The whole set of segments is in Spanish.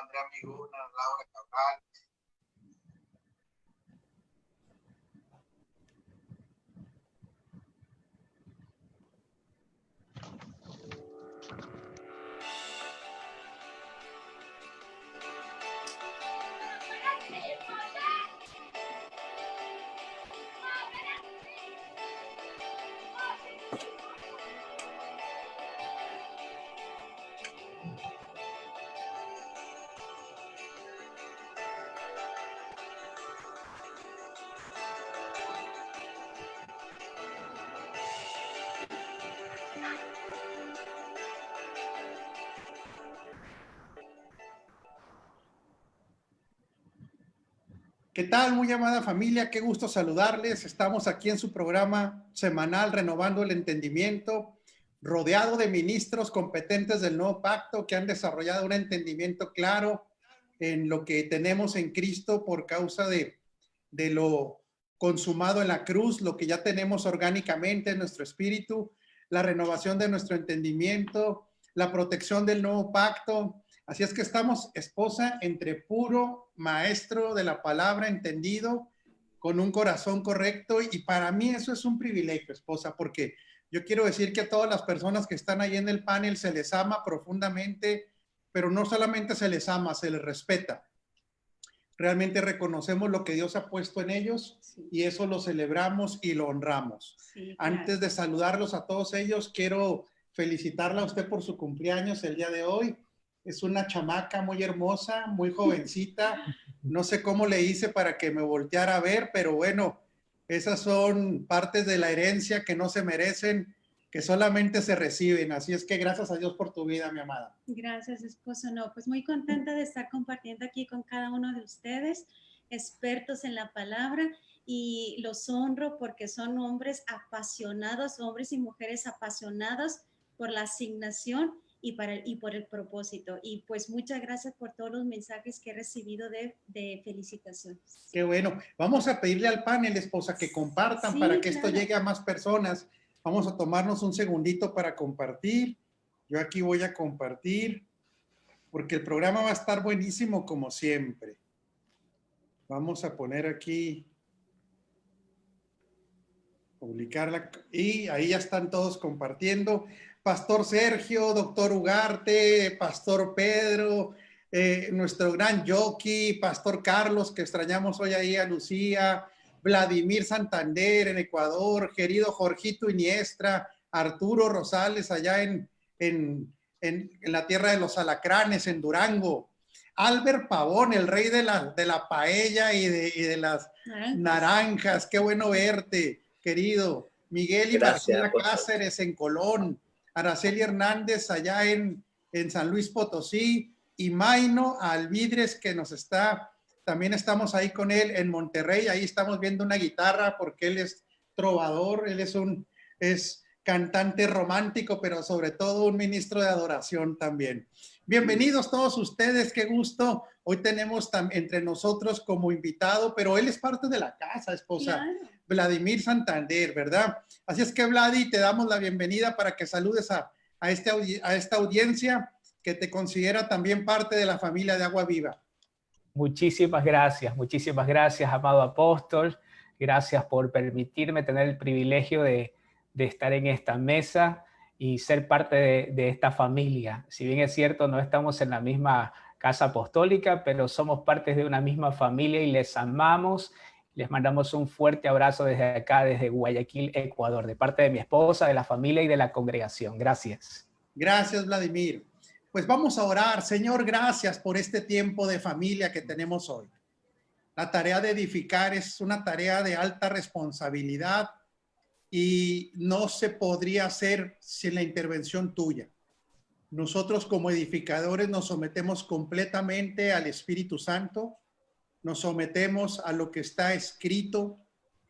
Andrea Miguna, Laura Cabral. ¿Qué tal, muy amada familia? Qué gusto saludarles. Estamos aquí en su programa semanal Renovando el Entendimiento, rodeado de ministros competentes del Nuevo Pacto que han desarrollado un entendimiento claro en lo que tenemos en Cristo por causa de lo consumado en la cruz, lo que ya tenemos orgánicamente en nuestro espíritu, la renovación de nuestro entendimiento, la protección del Nuevo Pacto. Así es que estamos, esposa, entre puro maestro de la palabra entendido, con un corazón correcto, y para mí eso es un privilegio, esposa, porque yo quiero decir que a todas las personas que están ahí en el panel se les ama profundamente, pero no solamente se les ama, se les respeta. Realmente reconocemos lo que Dios ha puesto en ellos, sí, y eso lo celebramos y lo honramos. Sí, claro. Antes de saludarlos a todos ellos, quiero felicitarla a usted por su cumpleaños el día de hoy. Es una chamaca muy hermosa, muy jovencita. No sé cómo le hice para que me volteara a ver, pero bueno, esas son partes de la herencia que no se merecen, que solamente se reciben. Así es que gracias a Dios por tu vida, mi amada. Gracias, esposo. No, pues muy contenta de estar compartiendo aquí con cada uno de ustedes, expertos en la palabra, y los honro porque son hombres apasionados, hombres y mujeres apasionados por la asignación y por el propósito. Y pues muchas gracias por todos los mensajes que he recibido de felicitaciones. Qué bueno. Vamos a pedirle al panel, esposa, que compartan, sí, para que claro, esto llegue a más personas. Vamos a tomarnos un segundito para compartir. Yo aquí voy a compartir, porque el programa va a estar buenísimo como siempre. Vamos a poner aquí, publicarla, y ahí ya están todos compartiendo. Pastor Sergio, doctor Ugarte, Pastor Pedro, nuestro gran jockey, Pastor Carlos, que extrañamos hoy ahí a Lucía, Vladimir Santander en Ecuador, querido Jorgito Iniestra, Arturo Rosales allá en la tierra de los alacranes, en Durango, Albert Pavón, el rey de la paella y de las naranjas. Qué bueno verte, querido. Miguel y Marcela Cáceres en Colón, Araceli Hernández allá en San Luis Potosí, y Maino Alvidres, que nos está, también estamos ahí con él en Monterrey. Ahí estamos viendo una guitarra porque él es trovador, él es cantante romántico, pero sobre todo un ministro de adoración también. Bienvenidos todos ustedes, qué gusto. Hoy tenemos entre nosotros como invitado, pero él es parte de la casa, esposa. Claro. Vladimir Santander, ¿verdad? Así es que, Vladi, te damos la bienvenida para que saludes a esta audiencia que te considera también parte de la familia de Agua Viva. Muchísimas gracias, amado apóstol. Gracias por permitirme tener el privilegio de estar en esta mesa y ser parte de esta familia. Si bien es cierto, no estamos en la misma casa apostólica, pero somos parte de una misma familia y les amamos. Les mandamos un fuerte abrazo desde acá, desde Guayaquil, Ecuador, de parte de mi esposa, de la familia y de la congregación. Gracias. Gracias, Vladimir. Pues vamos a orar. Señor, gracias por este tiempo de familia que tenemos hoy. La tarea de edificar es una tarea de alta responsabilidad y no se podría hacer sin la intervención tuya. Nosotros como edificadores nos sometemos completamente al Espíritu Santo, nos sometemos a lo que está escrito,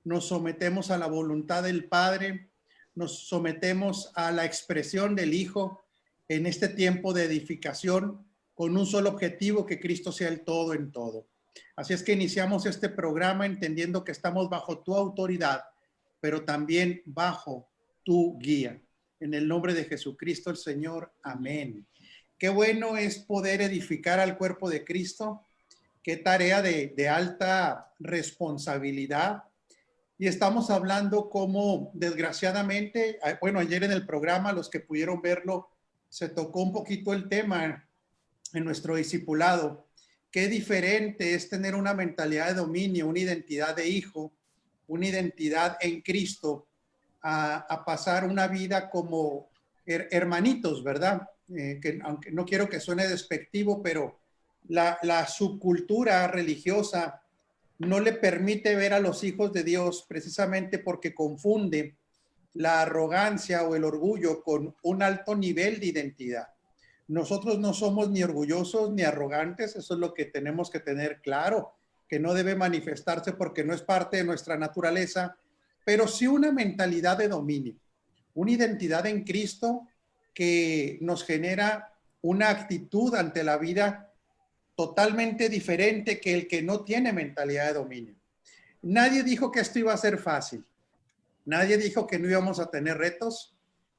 nos sometemos a la voluntad del Padre, nos sometemos a la expresión del Hijo en este tiempo de edificación con un solo objetivo, que Cristo sea el todo en todo. Así es que iniciamos este programa entendiendo que estamos bajo tu autoridad, pero también bajo tu guía. En el nombre de Jesucristo el Señor. Amén. Qué bueno es poder edificar al cuerpo de Cristo. Qué tarea de alta responsabilidad. Y estamos hablando como, desgraciadamente, bueno, ayer en el programa, los que pudieron verlo, se tocó un poquito el tema en nuestro discipulado. Qué diferente es tener una mentalidad de dominio, una identidad de hijo, una identidad en Cristo, a pasar una vida como hermanitos, ¿verdad? Que aunque no quiero que suene despectivo, pero la subcultura religiosa no le permite ver a los hijos de Dios precisamente porque confunde la arrogancia o el orgullo con un alto nivel de identidad. Nosotros no somos ni orgullosos ni arrogantes, eso es lo que tenemos que tener claro, que no debe manifestarse porque no es parte de nuestra naturaleza, pero sí una mentalidad de dominio, una identidad en Cristo que nos genera una actitud ante la vida totalmente diferente que el que no tiene mentalidad de dominio. Nadie dijo que esto iba a ser fácil. Nadie dijo que no íbamos a tener retos.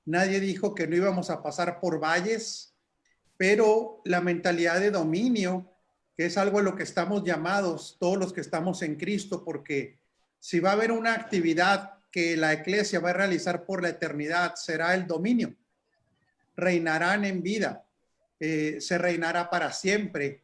Nadie dijo que no íbamos a pasar por valles. Pero la mentalidad de dominio, que es algo a lo que estamos llamados todos los que estamos en Cristo, porque si va a haber una actividad que la iglesia va a realizar por la eternidad, será el dominio. Reinarán en vida, se reinará para siempre.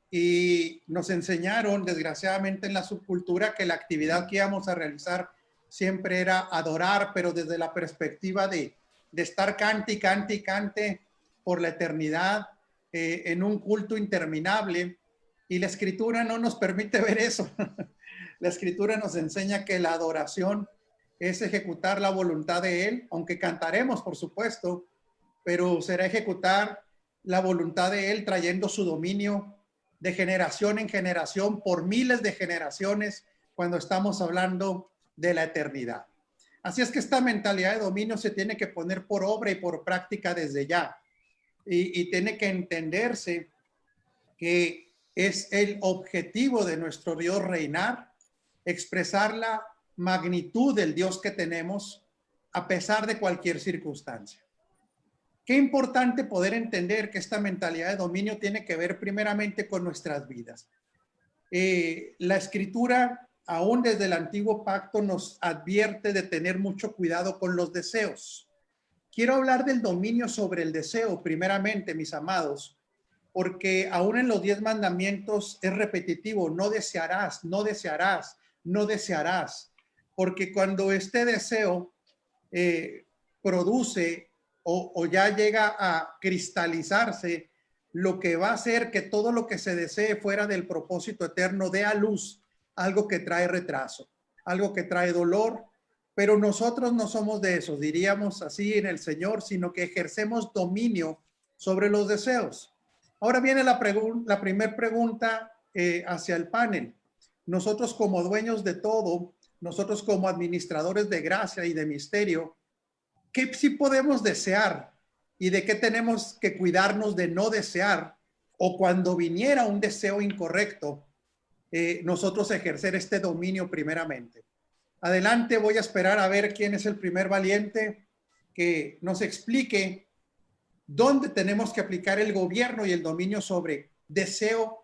Y nos enseñaron, desgraciadamente, en la subcultura que la actividad que íbamos a realizar siempre era adorar, pero desde la perspectiva de estar cante y cante y cante por la eternidad, en un culto interminable. Y la Escritura no nos permite ver eso. La Escritura nos enseña que la adoración es ejecutar la voluntad de Él, aunque cantaremos, por supuesto, pero será ejecutar la voluntad de Él trayendo su dominio de generación en generación por miles de generaciones cuando estamos hablando de la eternidad. Así es que esta mentalidad de dominio se tiene que poner por obra y por práctica desde ya. Y tiene que entenderse que es el objetivo de nuestro Dios reinar, expresar la magnitud del Dios que tenemos a pesar de cualquier circunstancia. Qué importante poder entender que esta mentalidad de dominio tiene que ver primeramente con nuestras vidas. La Escritura, aún desde el Antiguo Pacto, nos advierte de tener mucho cuidado con los deseos. Quiero hablar del dominio sobre el deseo, primeramente, mis amados, porque aún en los 10 mandamientos es repetitivo: no desearás, no desearás, no desearás, porque cuando este deseo produce o ya llega a cristalizarse, lo que va a hacer que todo lo que se desee fuera del propósito eterno dé a luz algo que trae retraso, algo que trae dolor, pero nosotros no somos de esos, diríamos así, en el Señor, sino que ejercemos dominio sobre los deseos. Ahora viene la primera pregunta hacia el panel. Nosotros como dueños de todo, nosotros como administradores de gracia y de misterio, ¿qué sí podemos desear y de qué tenemos que cuidarnos de no desear? O cuando viniera un deseo incorrecto, nosotros ejercer este dominio primeramente. Adelante, voy a esperar a ver quién es el primer valiente que nos explique dónde tenemos que aplicar el gobierno y el dominio sobre deseo,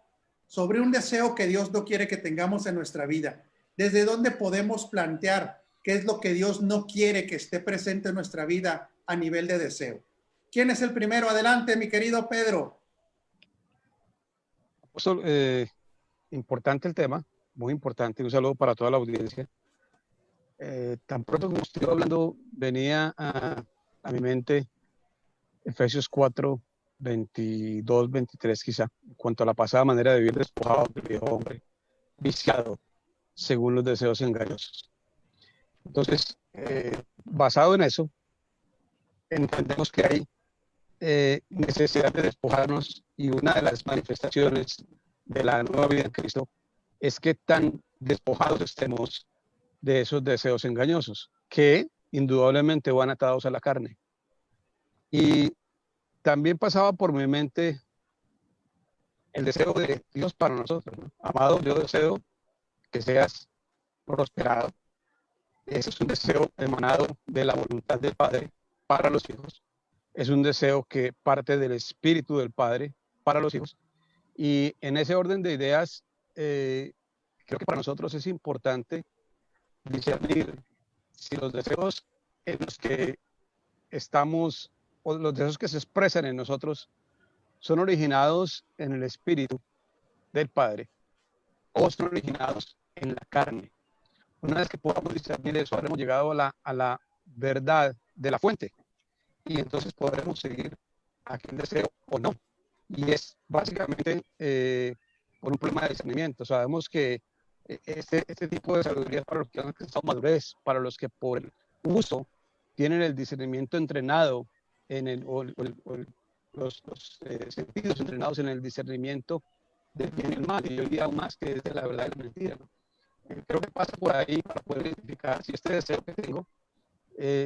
sobre un deseo que Dios no quiere que tengamos en nuestra vida. ¿Desde dónde podemos plantear qué es lo que Dios no quiere que esté presente en nuestra vida a nivel de deseo? ¿Quién es el primero? Adelante, mi querido Pedro. Importante el tema, muy importante. Un saludo para toda la audiencia. Tan pronto como estoy hablando, venía a mi mente Efesios 4, 22, 23 quizá, en cuanto a la pasada manera de vivir despojado del viejo hombre, viciado según los deseos engañosos. Entonces, basado en eso, entendemos que hay necesidad de despojarnos, y una de las manifestaciones de la nueva vida en Cristo es que tan despojados estemos de esos deseos engañosos que indudablemente van atados a la carne. Y también pasaba por mi mente el deseo de Dios para nosotros, ¿no? Amado, yo deseo que seas prosperado. Ese es un deseo emanado de la voluntad del Padre para los hijos. es un deseo que parte del espíritu del Padre para los hijos. Y en ese orden de ideas, creo que para nosotros es importante discernir si los deseos en los que estamos, o los deseos que se expresan en nosotros, son originados en el espíritu del Padre o son originados en la carne. Una vez que podamos discernir eso, habremos llegado a la verdad de la fuente y entonces podremos seguir aquel deseo o no. Y es básicamente por un problema de discernimiento. Sabemos que este tipo de sabiduría es para los que han alcanzado madurez, para los que por el uso tienen el discernimiento entrenado en los sentidos entrenados en el discernimiento del bien y el mal, y yo diría aún más que de la verdad y la mentira, ¿no? Creo que pasa por ahí para poder identificar si este deseo que tengo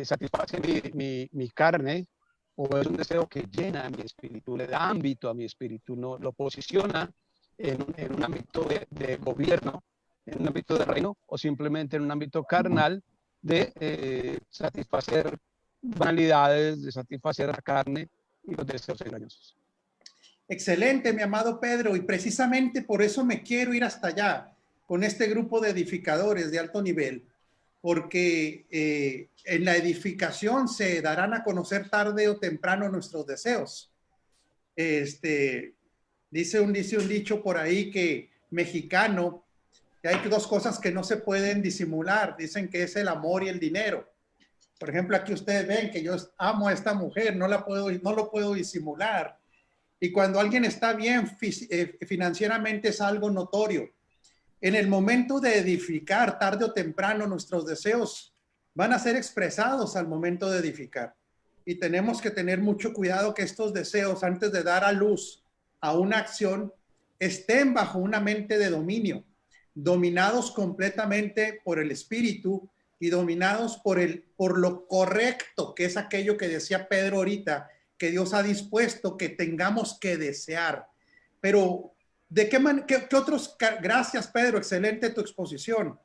satisface mi carne o es un deseo que llena mi espíritu, le da ámbito a mi espíritu, no lo posiciona en un ámbito de gobierno, en un ámbito de reino, o simplemente en un ámbito carnal de satisfacer banalidades, de satisfacer la carne y los deseos engañosos. Excelente, mi amado Pedro, y precisamente por eso me quiero ir hasta allá con este grupo de edificadores de alto nivel, porque en la edificación se darán a conocer tarde o temprano nuestros deseos. Dice un dicho por ahí que mexicano, que hay dos cosas que no se pueden disimular, dicen que es el amor y el dinero. Por ejemplo, aquí ustedes ven que yo amo a esta mujer, no lo puedo disimular. Y cuando alguien está bien financieramente es algo notorio. En el momento de edificar, tarde o temprano, nuestros deseos van a ser expresados al momento de edificar. Y tenemos que tener mucho cuidado que estos deseos, antes de dar a luz a una acción, estén bajo una mente de dominio, dominados completamente por el espíritu y dominados por lo correcto, que es aquello que decía Pedro ahorita, que Dios ha dispuesto que tengamos que desear. Pero, ¿de qué otros? Gracias, Pedro, excelente tu exposición.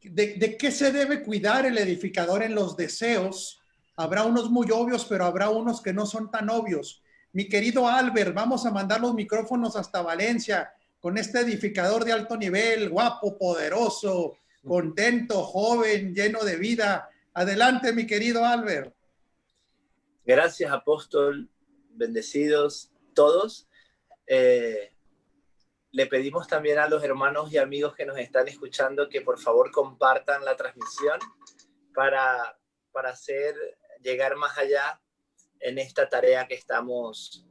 ¿De qué se debe cuidar el edificador en los deseos? Habrá unos muy obvios, pero habrá unos que no son tan obvios. Mi querido Albert, vamos a mandar los micrófonos hasta Valencia con este edificador de alto nivel, guapo, poderoso, contento, joven, lleno de vida. Adelante, mi querido Albert. Gracias, apóstol. Bendecidos todos. Le pedimos también a los hermanos y amigos que nos están escuchando que por favor compartan la transmisión para hacer llegar más allá en esta tarea que estamos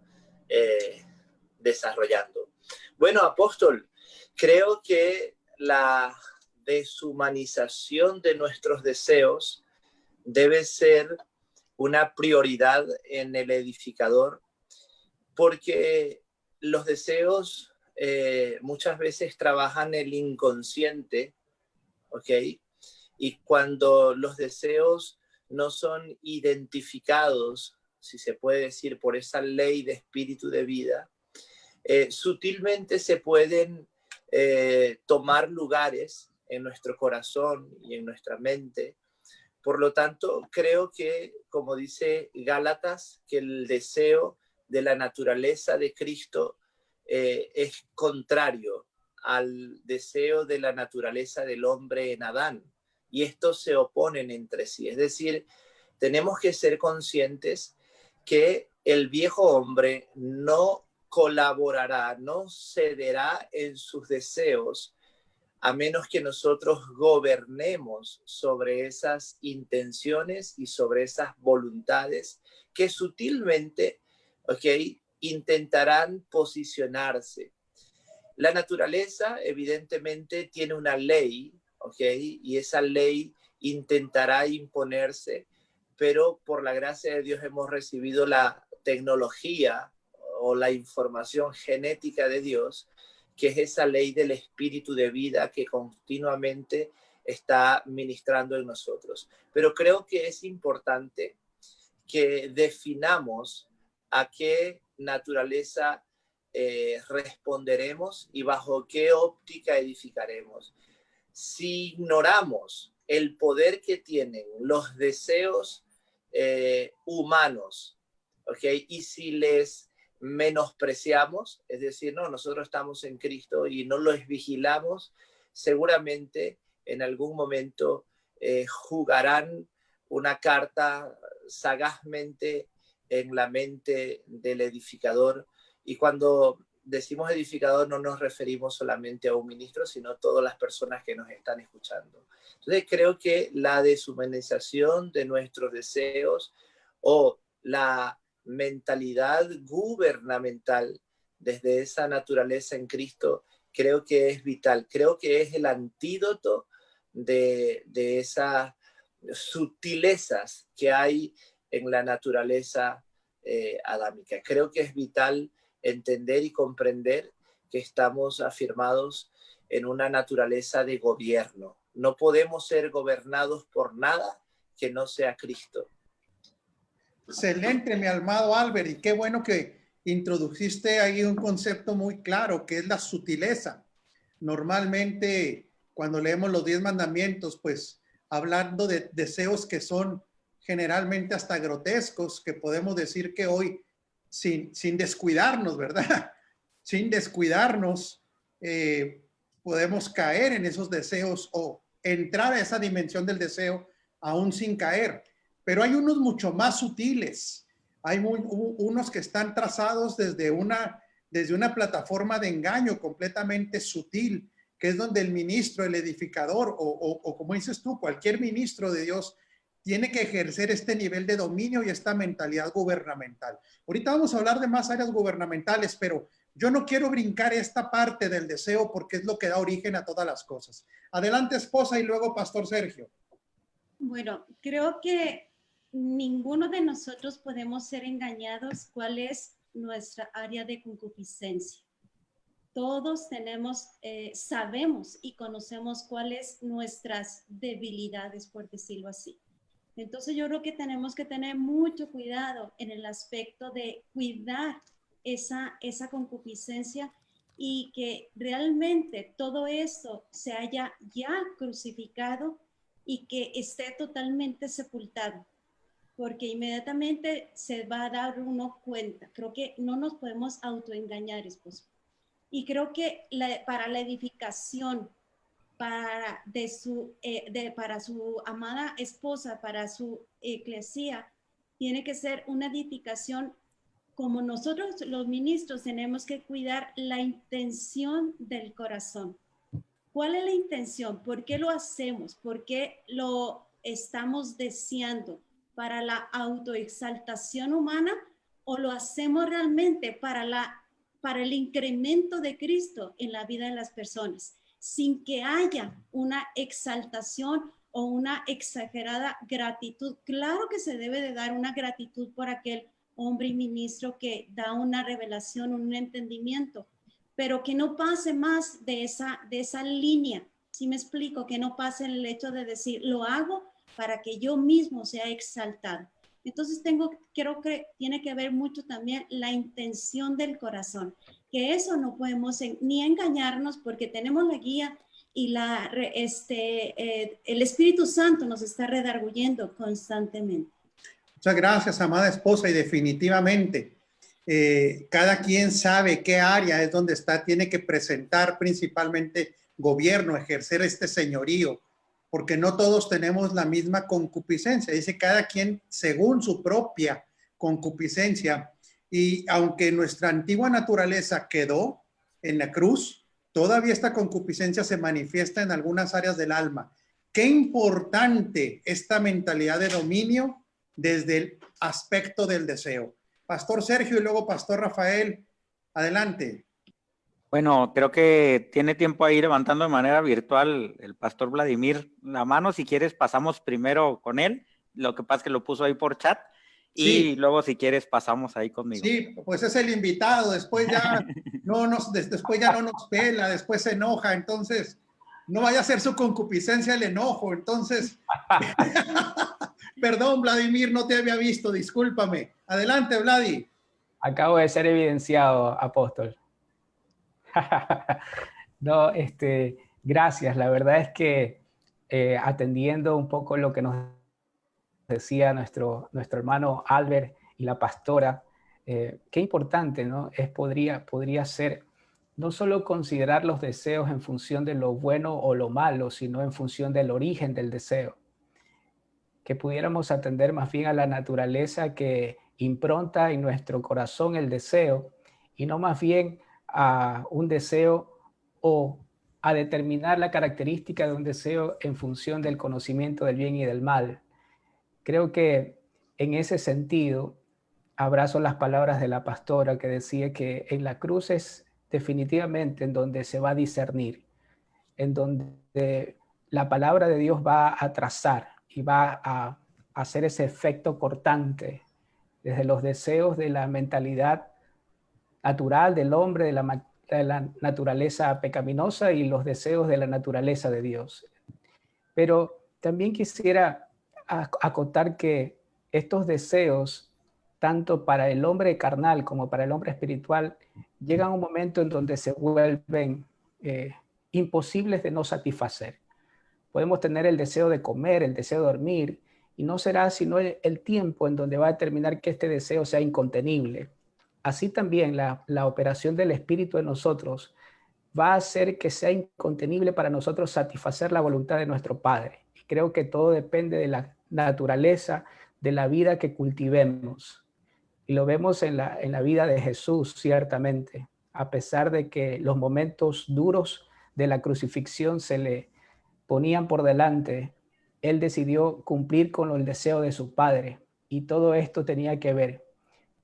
desarrollando. Bueno, apóstol, creo que la deshumanización de nuestros deseos debe ser una prioridad en el edificador, porque los deseos muchas veces trabajan el inconsciente, ¿ok? Y cuando los deseos no son identificados, si se puede decir, por esa ley de espíritu de vida, sutilmente se pueden tomar lugares en nuestro corazón y en nuestra mente. Por lo tanto, creo que, como dice Gálatas, que el deseo de la naturaleza de Cristo es contrario al deseo de la naturaleza del hombre en Adán. Y estos se oponen entre sí. Es decir, tenemos que ser conscientes que el viejo hombre no colaborará, no cederá en sus deseos, a menos que nosotros gobernemos sobre esas intenciones y sobre esas voluntades que sutilmente, intentarán posicionarse. La naturaleza evidentemente tiene una ley, y esa ley intentará imponerse, pero por la gracia de Dios hemos recibido la tecnología o la información genética de Dios, que es esa ley del espíritu de vida que continuamente está ministrando en nosotros. Pero creo que es importante que definamos a qué naturaleza responderemos y bajo qué óptica edificaremos. Si ignoramos el poder que tienen los deseos humanos ¿ok? Y si les menospreciamos, es decir, no, nosotros estamos en Cristo y no los vigilamos, seguramente en algún momento jugarán una carta sagazmente en la mente del edificador. Y cuando decimos edificador no nos referimos solamente a un ministro, sino a todas las personas que nos están escuchando. Entonces creo que la deshumanización de nuestros deseos o la mentalidad gubernamental desde esa naturaleza en Cristo, creo que es vital. Creo que es el antídoto de esas sutilezas que hay en la naturaleza adámica. Creo que es vital entender y comprender que estamos afirmados en una naturaleza de gobierno. No podemos ser gobernados por nada que no sea Cristo. Excelente, mi amado Albert, y qué bueno que introdujiste ahí un concepto muy claro, que es la sutileza. Normalmente, cuando leemos los 10 mandamientos, pues hablando de deseos que son generalmente hasta grotescos, que podemos decir que hoy, sin descuidarnos, ¿verdad? Sin descuidarnos, podemos caer en esos deseos o entrar a esa dimensión del deseo aún sin caer. Pero hay unos mucho más sutiles. Hay unos que están trazados desde una plataforma de engaño completamente sutil, que es donde el ministro, el edificador, o como dices tú, cualquier ministro de Dios, tiene que ejercer este nivel de dominio y esta mentalidad gubernamental. Ahorita vamos a hablar de más áreas gubernamentales, pero yo no quiero brincar esta parte del deseo porque es lo que da origen a todas las cosas. Adelante, esposa, y luego Pastor Sergio. Bueno, creo que ninguno de nosotros podemos ser engañados cuál es nuestra área de concupiscencia. Todos tenemos, sabemos y conocemos cuáles nuestras debilidades, por decirlo así. Entonces yo creo que tenemos que tener mucho cuidado en el aspecto de cuidar esa concupiscencia y que realmente todo eso se haya ya crucificado y que esté totalmente sepultado, porque inmediatamente se va a dar uno cuenta. Creo que no nos podemos autoengañar, esposo. Y creo que para la edificación para su amada esposa, para su eclesía, tiene que ser una edificación como nosotros los ministros tenemos que cuidar la intención del corazón. ¿Cuál es la intención? ¿Por qué lo hacemos? ¿Por qué lo estamos deseando? ¿Para la autoexaltación humana o lo hacemos realmente para el incremento de Cristo en la vida de las personas, sin que haya una exaltación o una exagerada gratitud? Claro que se debe de dar una gratitud por aquel hombre y ministro que da una revelación, un entendimiento, pero que no pase más de esa línea. ¿Sí me explico? Que no pase el hecho de decir, lo hago para que yo mismo sea exaltado. Entonces creo que tiene que ver mucho también la intención del corazón, que eso no podemos ni engañarnos porque tenemos la guía y el Espíritu Santo nos está redarguyendo constantemente. Muchas gracias, amada esposa, y definitivamente cada quien sabe qué área es donde tiene que presentar principalmente gobierno, ejercer este señorío, porque no todos tenemos la misma concupiscencia. Dice cada quien según su propia concupiscencia. Y aunque nuestra antigua naturaleza quedó en la cruz, todavía esta concupiscencia se manifiesta en algunas áreas del alma. Qué importante esta mentalidad de dominio desde el aspecto del deseo. Pastor Sergio y luego Pastor Rafael, adelante. Bueno, creo que tiene tiempo ahí levantando de manera virtual el Pastor Vladimir la mano. Si quieres pasamos primero con él, lo que pasa es que lo puso ahí por chat, y sí, luego si quieres pasamos ahí conmigo. Sí, pues es el invitado, después ya después ya no nos pela, después se enoja, entonces no vaya a ser su concupiscencia el enojo, entonces perdón, Vladimir, no te había visto, discúlpame. Adelante, Vladi. Acabo de ser evidenciado, apóstol. No, gracias. La verdad es que atendiendo un poco lo que nos decía nuestro hermano Albert y la pastora, qué importante, ¿no? Podría ser no solo considerar los deseos en función de lo bueno o lo malo, sino en función del origen del deseo. Que pudiéramos atender más bien a la naturaleza que impronta en nuestro corazón el deseo y no más bien a un deseo o a determinar la característica de un deseo en función del conocimiento del bien y del mal. Creo que en ese sentido abrazo las palabras de la pastora que decía que en la cruz es definitivamente en donde se va a discernir, en donde la palabra de Dios va a trazar y va a hacer ese efecto cortante desde los deseos de la mentalidad natural del hombre, de la naturaleza pecaminosa y los deseos de la naturaleza de Dios. Pero también quisiera acotar que estos deseos, tanto para el hombre carnal como para el hombre espiritual, llegan a un momento en donde se vuelven imposibles de no satisfacer. Podemos tener el deseo de comer, el deseo de dormir, y no será sino el tiempo en donde va a determinar que este deseo sea incontenible. Así también la operación del Espíritu en nosotros va a hacer que sea incontenible para nosotros satisfacer la voluntad de nuestro Padre. Y creo que todo depende de la naturaleza de la vida que cultivemos. Y lo vemos en la vida de Jesús, ciertamente. A pesar de que los momentos duros de la crucifixión se le ponían por delante, él decidió cumplir con el deseo de su Padre. Y todo esto tenía que ver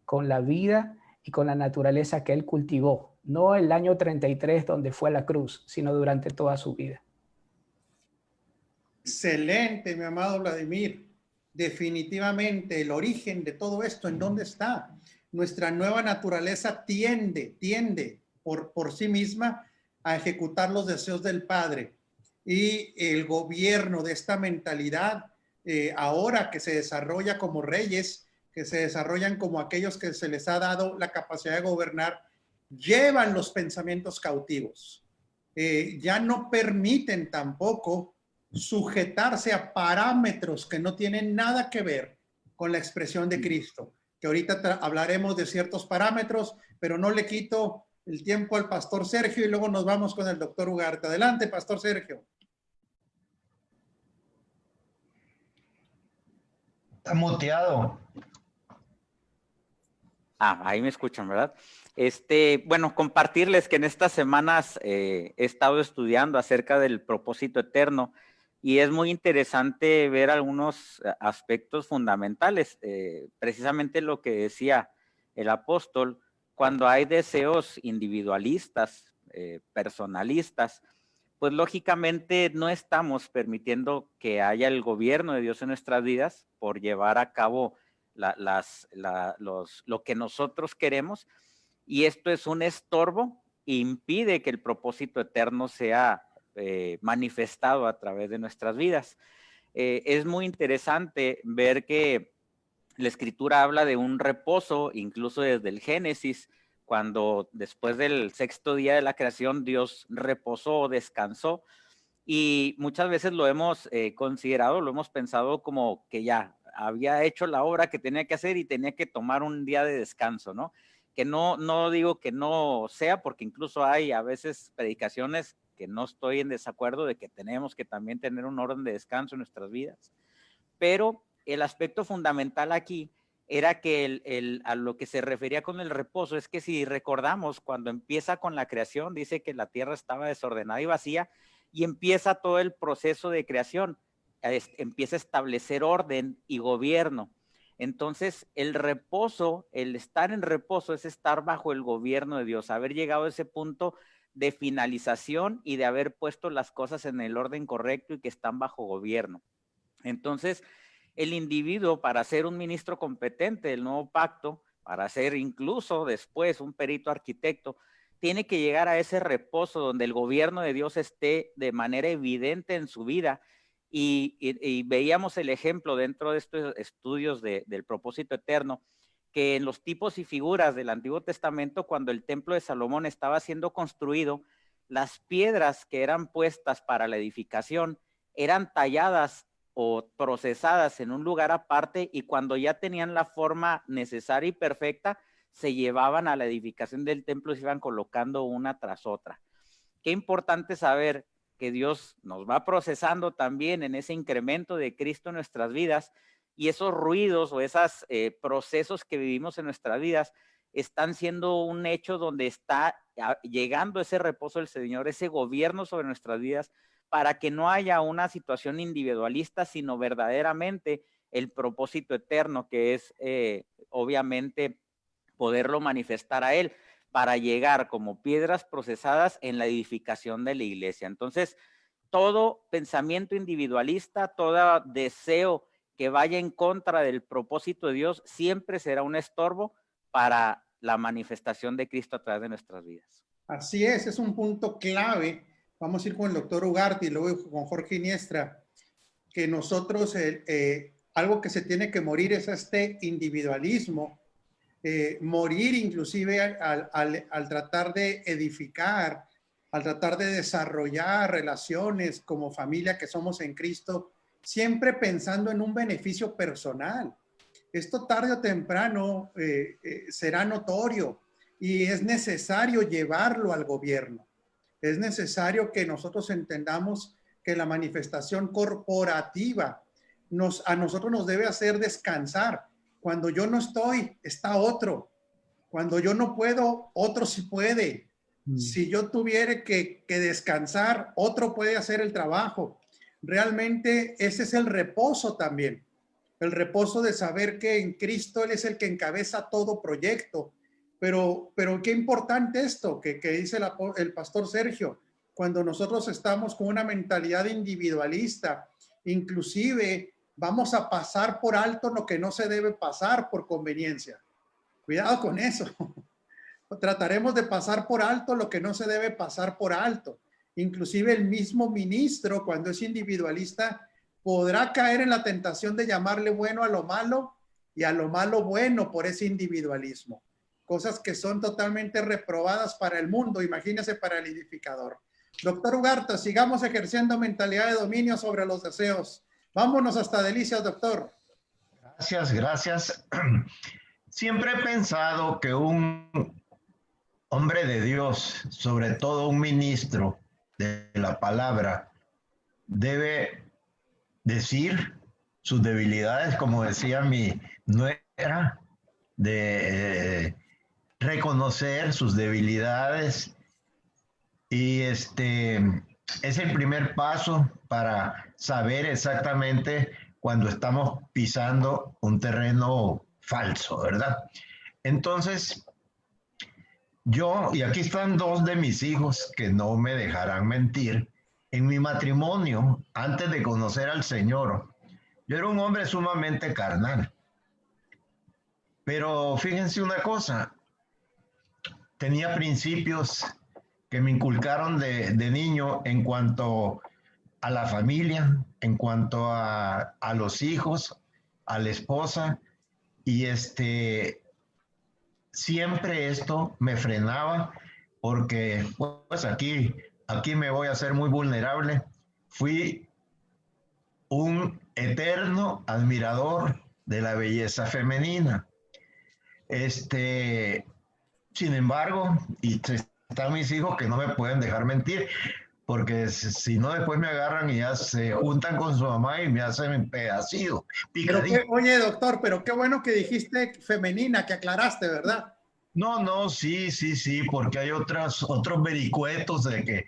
con la vida y con la naturaleza que él cultivó. No el año 33 donde fue a la cruz, sino durante toda su vida. Excelente, mi amado Vladimir. Definitivamente el origen de todo esto, ¿en dónde está? Nuestra nueva naturaleza tiende por sí misma a ejecutar los deseos del Padre. Y el gobierno de esta mentalidad, ahora que se desarrolla como reyes, que se desarrollan como aquellos que se les ha dado la capacidad de gobernar, llevan los pensamientos cautivos. Ya no permiten tampoco sujetarse a parámetros que no tienen nada que ver con la expresión de Cristo, que ahorita hablaremos de ciertos parámetros, pero no le quito el tiempo al pastor Sergio y luego nos vamos con el doctor Ugarte. Adelante, pastor Sergio. Está muteado. Ahí me escuchan, ¿verdad? Bueno, compartirles que en estas semanas he estado estudiando acerca del propósito eterno y es muy interesante ver algunos aspectos fundamentales. Precisamente lo que decía el apóstol, cuando hay deseos individualistas, personalistas, pues lógicamente no estamos permitiendo que haya el gobierno de Dios en nuestras vidas por llevar a cabo lo que nosotros queremos, y esto es un estorbo e impide que el propósito eterno sea manifestado a través de nuestras vidas. Es muy interesante ver que la Escritura habla de un reposo, incluso desde el Génesis, cuando después del sexto día de la creación Dios reposó, descansó, y muchas veces lo hemos considerado, lo hemos pensado como que ya había hecho la obra que tenía que hacer y tenía que tomar un día de descanso, ¿no? Que no digo que no sea, porque incluso hay a veces predicaciones que no estoy en desacuerdo de que tenemos que también tener un orden de descanso en nuestras vidas. Pero el aspecto fundamental aquí era que a lo que se refería con el reposo es que si recordamos, cuando empieza con la creación, dice que la tierra estaba desordenada y vacía, y empieza todo el proceso de creación, empieza a establecer orden y gobierno. Entonces, el reposo, el estar en reposo es estar bajo el gobierno de Dios, haber llegado a ese punto de finalización y de haber puesto las cosas en el orden correcto y que están bajo gobierno. Entonces, el individuo, para ser un ministro competente del nuevo pacto, para ser incluso después un perito arquitecto, tiene que llegar a ese reposo donde el gobierno de Dios esté de manera evidente en su vida. Y veíamos el ejemplo dentro de estos estudios del propósito eterno, que en los tipos y figuras del Antiguo Testamento, cuando el templo de Salomón estaba siendo construido, las piedras que eran puestas para la edificación eran talladas o procesadas en un lugar aparte, y cuando ya tenían la forma necesaria y perfecta, se llevaban a la edificación del templo y se iban colocando una tras otra. Qué importante saber que Dios nos va procesando también en ese incremento de Cristo en nuestras vidas, y esos ruidos o esos procesos que vivimos en nuestras vidas están siendo un hecho donde está llegando ese reposo del Señor, ese gobierno sobre nuestras vidas, para que no haya una situación individualista, sino verdaderamente el propósito eterno, que es obviamente poderlo manifestar a Él, para llegar como piedras procesadas en la edificación de la iglesia. Entonces, todo pensamiento individualista, todo deseo que vaya en contra del propósito de Dios, siempre será un estorbo para la manifestación de Cristo a través de nuestras vidas. Así es un punto clave. Vamos a ir con el doctor Ugarte y luego con Jorge Iniestra, que nosotros, algo que se tiene que morir es este individualismo, morir inclusive al tratar de edificar, al tratar de desarrollar relaciones como familia que somos en Cristo, siempre pensando en un beneficio personal. Esto tarde o temprano será notorio y es necesario llevarlo al gobierno. Es necesario que nosotros entendamos que la manifestación corporativa a nosotros nos debe hacer descansar. Cuando yo no estoy, está otro. Cuando yo no puedo, otro sí puede. Si yo tuviera que descansar, otro puede hacer el trabajo. Realmente ese es el reposo también. El reposo de saber que en Cristo Él es el que encabeza todo proyecto. Pero qué importante esto que dice el pastor Sergio. Cuando nosotros estamos con una mentalidad individualista, inclusive vamos a pasar por alto lo que no se debe pasar por conveniencia. Cuidado con eso. Trataremos de pasar por alto lo que no se debe pasar por alto. Inclusive el mismo ministro, cuando es individualista, podrá caer en la tentación de llamarle bueno a lo malo y a lo malo bueno por ese individualismo. Cosas que son totalmente reprobadas para el mundo, imagínese para el edificador. Doctor Ugarte, sigamos ejerciendo mentalidad de dominio sobre los deseos. Vámonos hasta Delicias, doctor. Gracias. Siempre he pensado que un hombre de Dios, sobre todo un ministro de la palabra, debe decir sus debilidades, como decía mi nuera, de reconocer sus debilidades, y es el primer paso para saber exactamente cuando estamos pisando un terreno falso, ¿verdad? Entonces, y aquí están dos de mis hijos que no me dejarán mentir, en mi matrimonio, antes de conocer al Señor, yo era un hombre sumamente carnal. Pero fíjense una cosa, tenía principios que me inculcaron de niño en cuanto a la familia, en cuanto a los hijos, a la esposa, y siempre esto me frenaba porque pues aquí me voy a hacer muy vulnerable. Fui un eterno admirador de la belleza femenina. Sin embargo, y están mis hijos que no me pueden dejar mentir, porque si no después me agarran y ya se juntan con su mamá y me hacen un pedacito, picadillo. Oye, doctor, pero qué bueno que dijiste femenina, que aclaraste, ¿verdad? No, sí, porque hay otros vericuetos de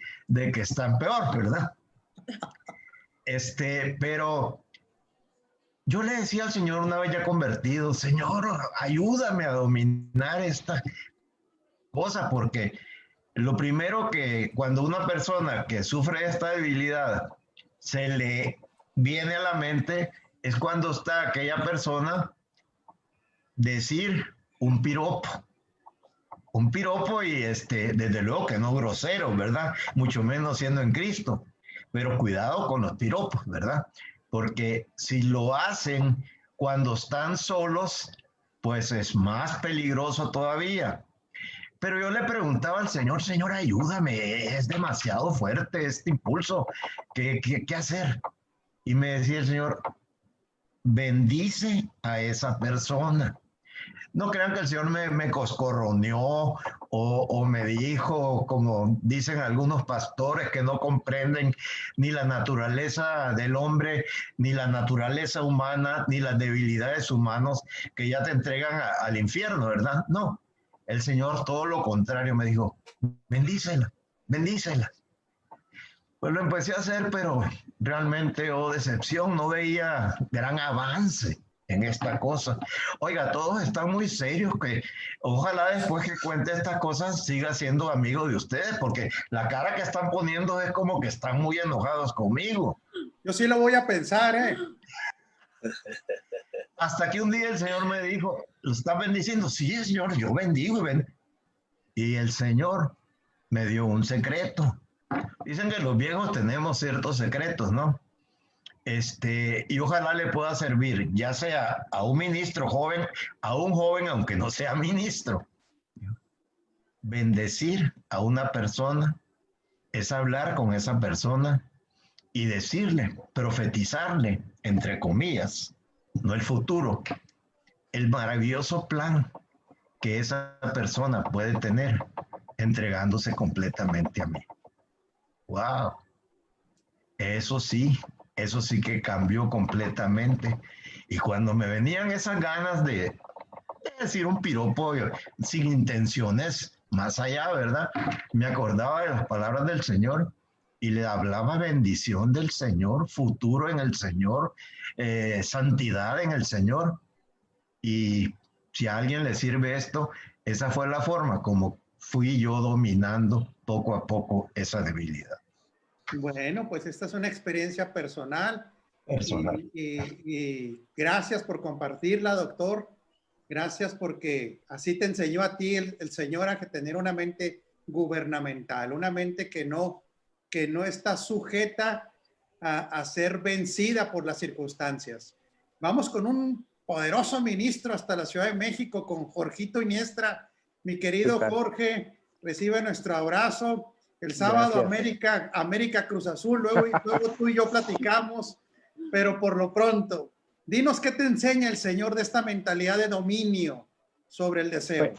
que están peor, ¿verdad? Pero yo le decía al Señor una vez ya convertido, Señor, ayúdame a dominar esta cosa, porque lo primero que cuando una persona que sufre esta debilidad se le viene a la mente es cuando está aquella persona decir un piropo y desde luego que no grosero, ¿verdad? Mucho menos siendo en Cristo, pero cuidado con los piropos, ¿verdad? Porque si lo hacen cuando están solos, pues es más peligroso todavía. Pero yo le preguntaba al Señor, Señor, ayúdame, es demasiado fuerte este impulso, ¿qué hacer? Y me decía el Señor, bendice a esa persona. No crean que el Señor me coscorroneó o me dijo, como dicen algunos pastores que no comprenden ni la naturaleza del hombre, ni la naturaleza humana, ni las debilidades humanas, que ya te entregan al infierno, ¿verdad? No, el Señor todo lo contrario me dijo, bendícela, bendícela. Pues lo empecé a hacer, pero realmente, decepción, no veía gran avance en esta cosa. Oiga, todos están muy serios, que ojalá después que cuente estas cosas siga siendo amigo de ustedes, porque la cara que están poniendo es como que están muy enojados conmigo. Yo sí lo voy a pensar, ¿eh? Hasta que un día el Señor me dijo, ¿lo estás bendiciendo? Sí, Señor, yo bendigo. Y el Señor me dio un secreto. Dicen que los viejos tenemos ciertos secretos, ¿no? Y ojalá le pueda servir, ya sea a un ministro joven, a un joven, aunque no sea ministro. Bendecir a una persona es hablar con esa persona y decirle, profetizarle, entre comillas, no el futuro, el maravilloso plan que esa persona puede tener entregándose completamente a mí. ¡Wow! Eso sí que cambió completamente. Y cuando me venían esas ganas de decir un piropo sin intenciones más allá, ¿verdad? Me acordaba de las palabras del Señor y le hablaba bendición del Señor, futuro en el Señor, santidad en el Señor. Y si a alguien le sirve esto, esa fue la forma como fui yo dominando poco a poco esa debilidad. Bueno, pues esta es una experiencia personal. Y gracias por compartirla, doctor. Gracias porque así te enseñó a ti el Señor a que tener una mente gubernamental, una mente que no está sujeta a ser vencida por las circunstancias. Vamos con un poderoso ministro hasta la Ciudad de México, con Jorgito Iniestra. Mi querido Jorge, recibe nuestro abrazo. El sábado América Cruz Azul, luego tú y yo platicamos, pero por lo pronto, dinos qué te enseña el Señor de esta mentalidad de dominio sobre el deseo.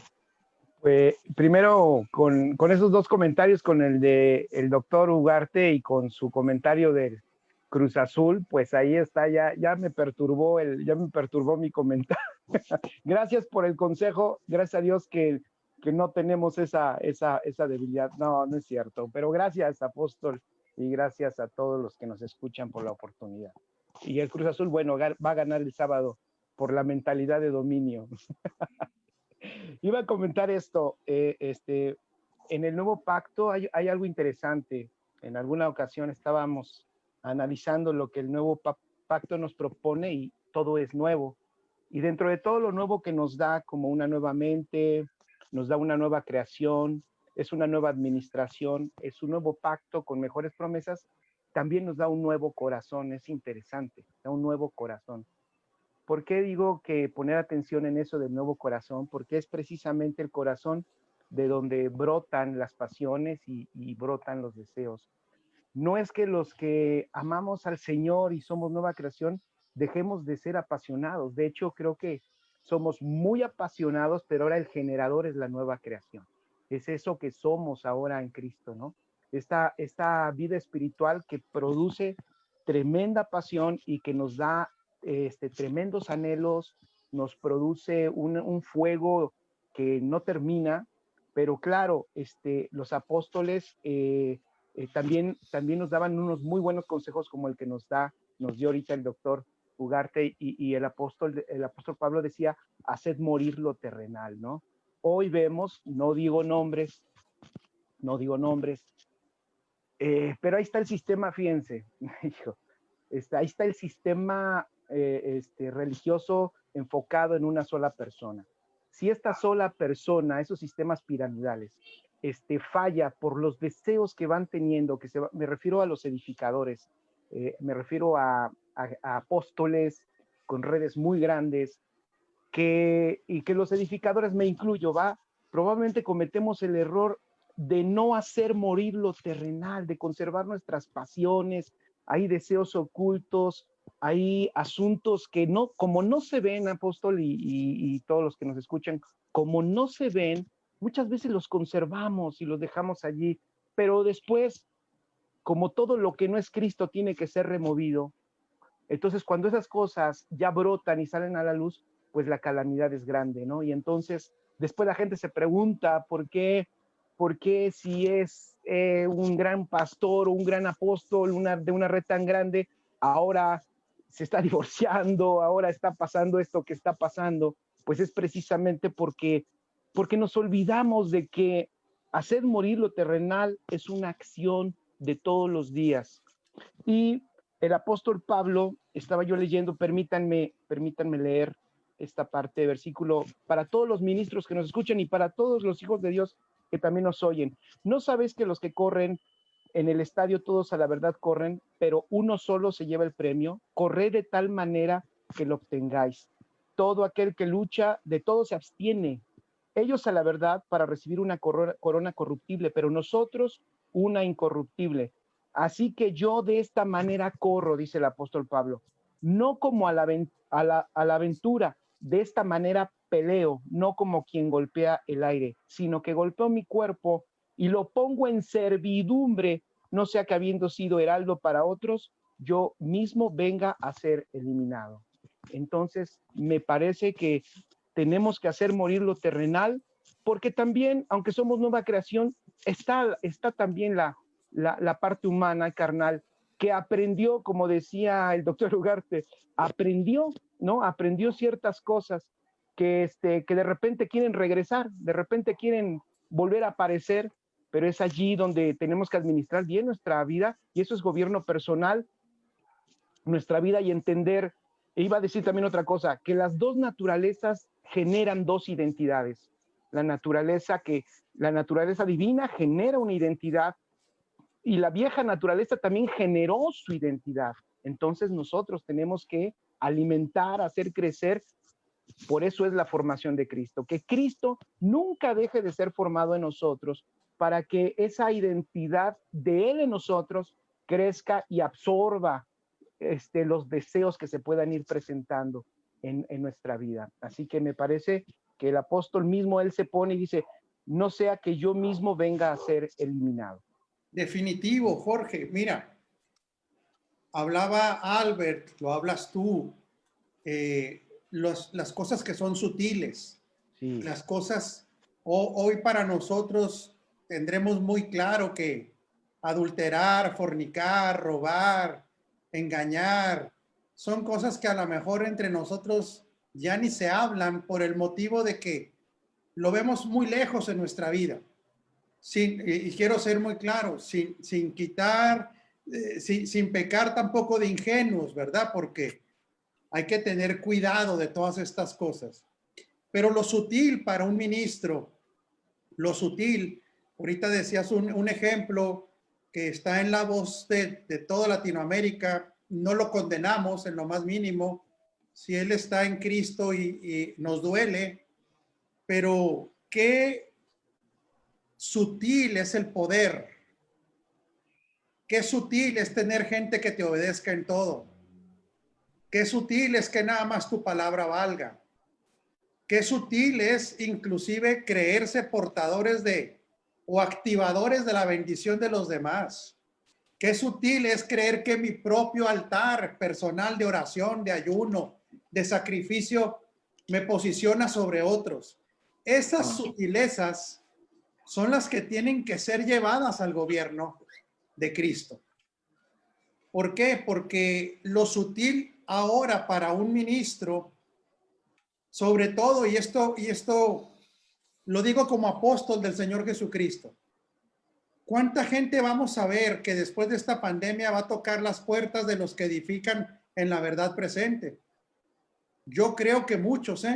Pues primero, con esos dos comentarios, con el de el doctor Ugarte y con su comentario del Cruz Azul, pues ahí está, ya me perturbó mi comentario. Gracias por el consejo, gracias a Dios que no tenemos esa debilidad. No es cierto, pero gracias, apóstol, y gracias a todos los que nos escuchan por la oportunidad. Y el Cruz Azul, bueno, va a ganar el sábado por la mentalidad de dominio. Iba a comentar esto, en el nuevo pacto hay algo interesante. En alguna ocasión estábamos analizando lo que el nuevo pacto nos propone y todo es nuevo. Y dentro de todo lo nuevo que nos da, como una nueva mente, nos da una nueva creación, es una nueva administración, es un nuevo pacto con mejores promesas, también nos da un nuevo corazón. Es interesante, da un nuevo corazón. ¿Por qué digo que poner atención en eso del nuevo corazón? Porque es precisamente el corazón de donde brotan las pasiones y brotan los deseos. No es que los que amamos al Señor y somos nueva creación dejemos de ser apasionados. De hecho, creo que somos muy apasionados, pero ahora el generador es la nueva creación. Es eso que somos ahora en Cristo, ¿no? Esta vida espiritual que produce tremenda pasión y que nos da tremendos anhelos, nos produce un fuego que no termina, pero claro, los apóstoles también nos daban unos muy buenos consejos como el que nos dio ahorita el doctor Ugarte, y el apóstol Pablo decía, haced morir lo terrenal, ¿no? Hoy vemos, no digo nombres, pero ahí está el sistema, fíjense, ahí está el sistema religioso enfocado en una sola persona. Si esta sola persona, esos sistemas piramidales, falla por los deseos que van teniendo, me refiero a los edificadores, me refiero a apóstoles con redes muy grandes, y que los edificadores, me incluyo, probablemente cometemos el error de no hacer morir lo terrenal, de conservar nuestras pasiones, hay deseos ocultos, hay asuntos que no, como no se ven, apóstol, y todos los que nos escuchan, como no se ven, muchas veces los conservamos y los dejamos allí, pero después, como todo lo que no es Cristo tiene que ser removido, entonces cuando esas cosas ya brotan y salen a la luz, pues la calamidad es grande, ¿no? Y entonces después la gente se pregunta por qué si es un gran pastor o un gran apóstol de una red tan grande, ahora se está divorciando, ahora está pasando esto que está pasando, pues es precisamente porque nos olvidamos de que hacer morir lo terrenal es una acción de todos los días. Y el apóstol Pablo, estaba yo leyendo, permítanme leer esta parte de versículo para todos los ministros que nos escuchan y para todos los hijos de Dios que también nos oyen. ¿No sabéis que los que corren en el estadio todos a la verdad corren, pero uno solo se lleva el premio? Corred de tal manera que lo obtengáis. Todo aquel que lucha, de todo se abstiene. Ellos a la verdad para recibir una corona corruptible, pero nosotros una incorruptible. Así que yo de esta manera corro, dice el apóstol Pablo, no como a la aventura, de esta manera peleo, no como quien golpea el aire, sino que golpeo mi cuerpo y lo pongo en servidumbre, no sea que habiendo sido heraldo para otros, yo mismo venga a ser eliminado. Entonces, me parece que tenemos que hacer morir lo terrenal, porque también, aunque somos nueva creación, está también la parte humana, carnal, que aprendió, como decía el doctor Ugarte, aprendió, ¿no? Aprendió ciertas cosas que de repente quieren regresar, de repente quieren volver a aparecer, pero es allí donde tenemos que administrar bien nuestra vida, y eso es gobierno personal, nuestra vida, y entender, e iba a decir también otra cosa, que las dos naturalezas generan dos identidades. La naturaleza divina genera una identidad, y la vieja naturaleza también generó su identidad. Entonces nosotros tenemos que alimentar, hacer crecer. Por eso es la formación de Cristo, que Cristo nunca deje de ser formado en nosotros, para que esa identidad de Él en nosotros crezca y absorba los deseos que se puedan ir presentando en nuestra vida. Así que me parece que el apóstol mismo, él se pone y dice, no sea que yo mismo venga a ser eliminado. Definitivo, Jorge. Mira, hablaba Albert, lo hablas tú, las cosas que son sutiles, sí. Las cosas, hoy para nosotros tendremos muy claro que adulterar, fornicar, robar, engañar, son cosas que a lo mejor entre nosotros ya ni se hablan por el motivo de que lo vemos muy lejos en nuestra vida. Y quiero ser muy claro, sin quitar, sin pecar tampoco de ingenuos, ¿verdad? Porque hay que tener cuidado de todas estas cosas. Pero lo sutil para un ministro, lo sutil, ahorita decías un ejemplo que está en la voz de toda Latinoamérica, no lo condenamos en lo más mínimo, si él está en Cristo y nos duele, pero qué sutil es el poder, qué sutil es tener gente que te obedezca en todo, qué sutil es que nada más tu palabra valga, qué sutil es inclusive creerse portadores o activadores de la bendición de los demás. Qué sutil es creer que mi propio altar personal de oración, de ayuno, de sacrificio me posiciona sobre otros. Esas sutilezas son las que tienen que ser llevadas al gobierno de Cristo. ¿Por qué? Porque lo sutil ahora para un ministro, sobre todo, y esto lo digo como apóstol del Señor Jesucristo, ¿cuánta gente vamos a ver que después de esta pandemia va a tocar las puertas de los que edifican en la verdad presente? Yo creo que muchos,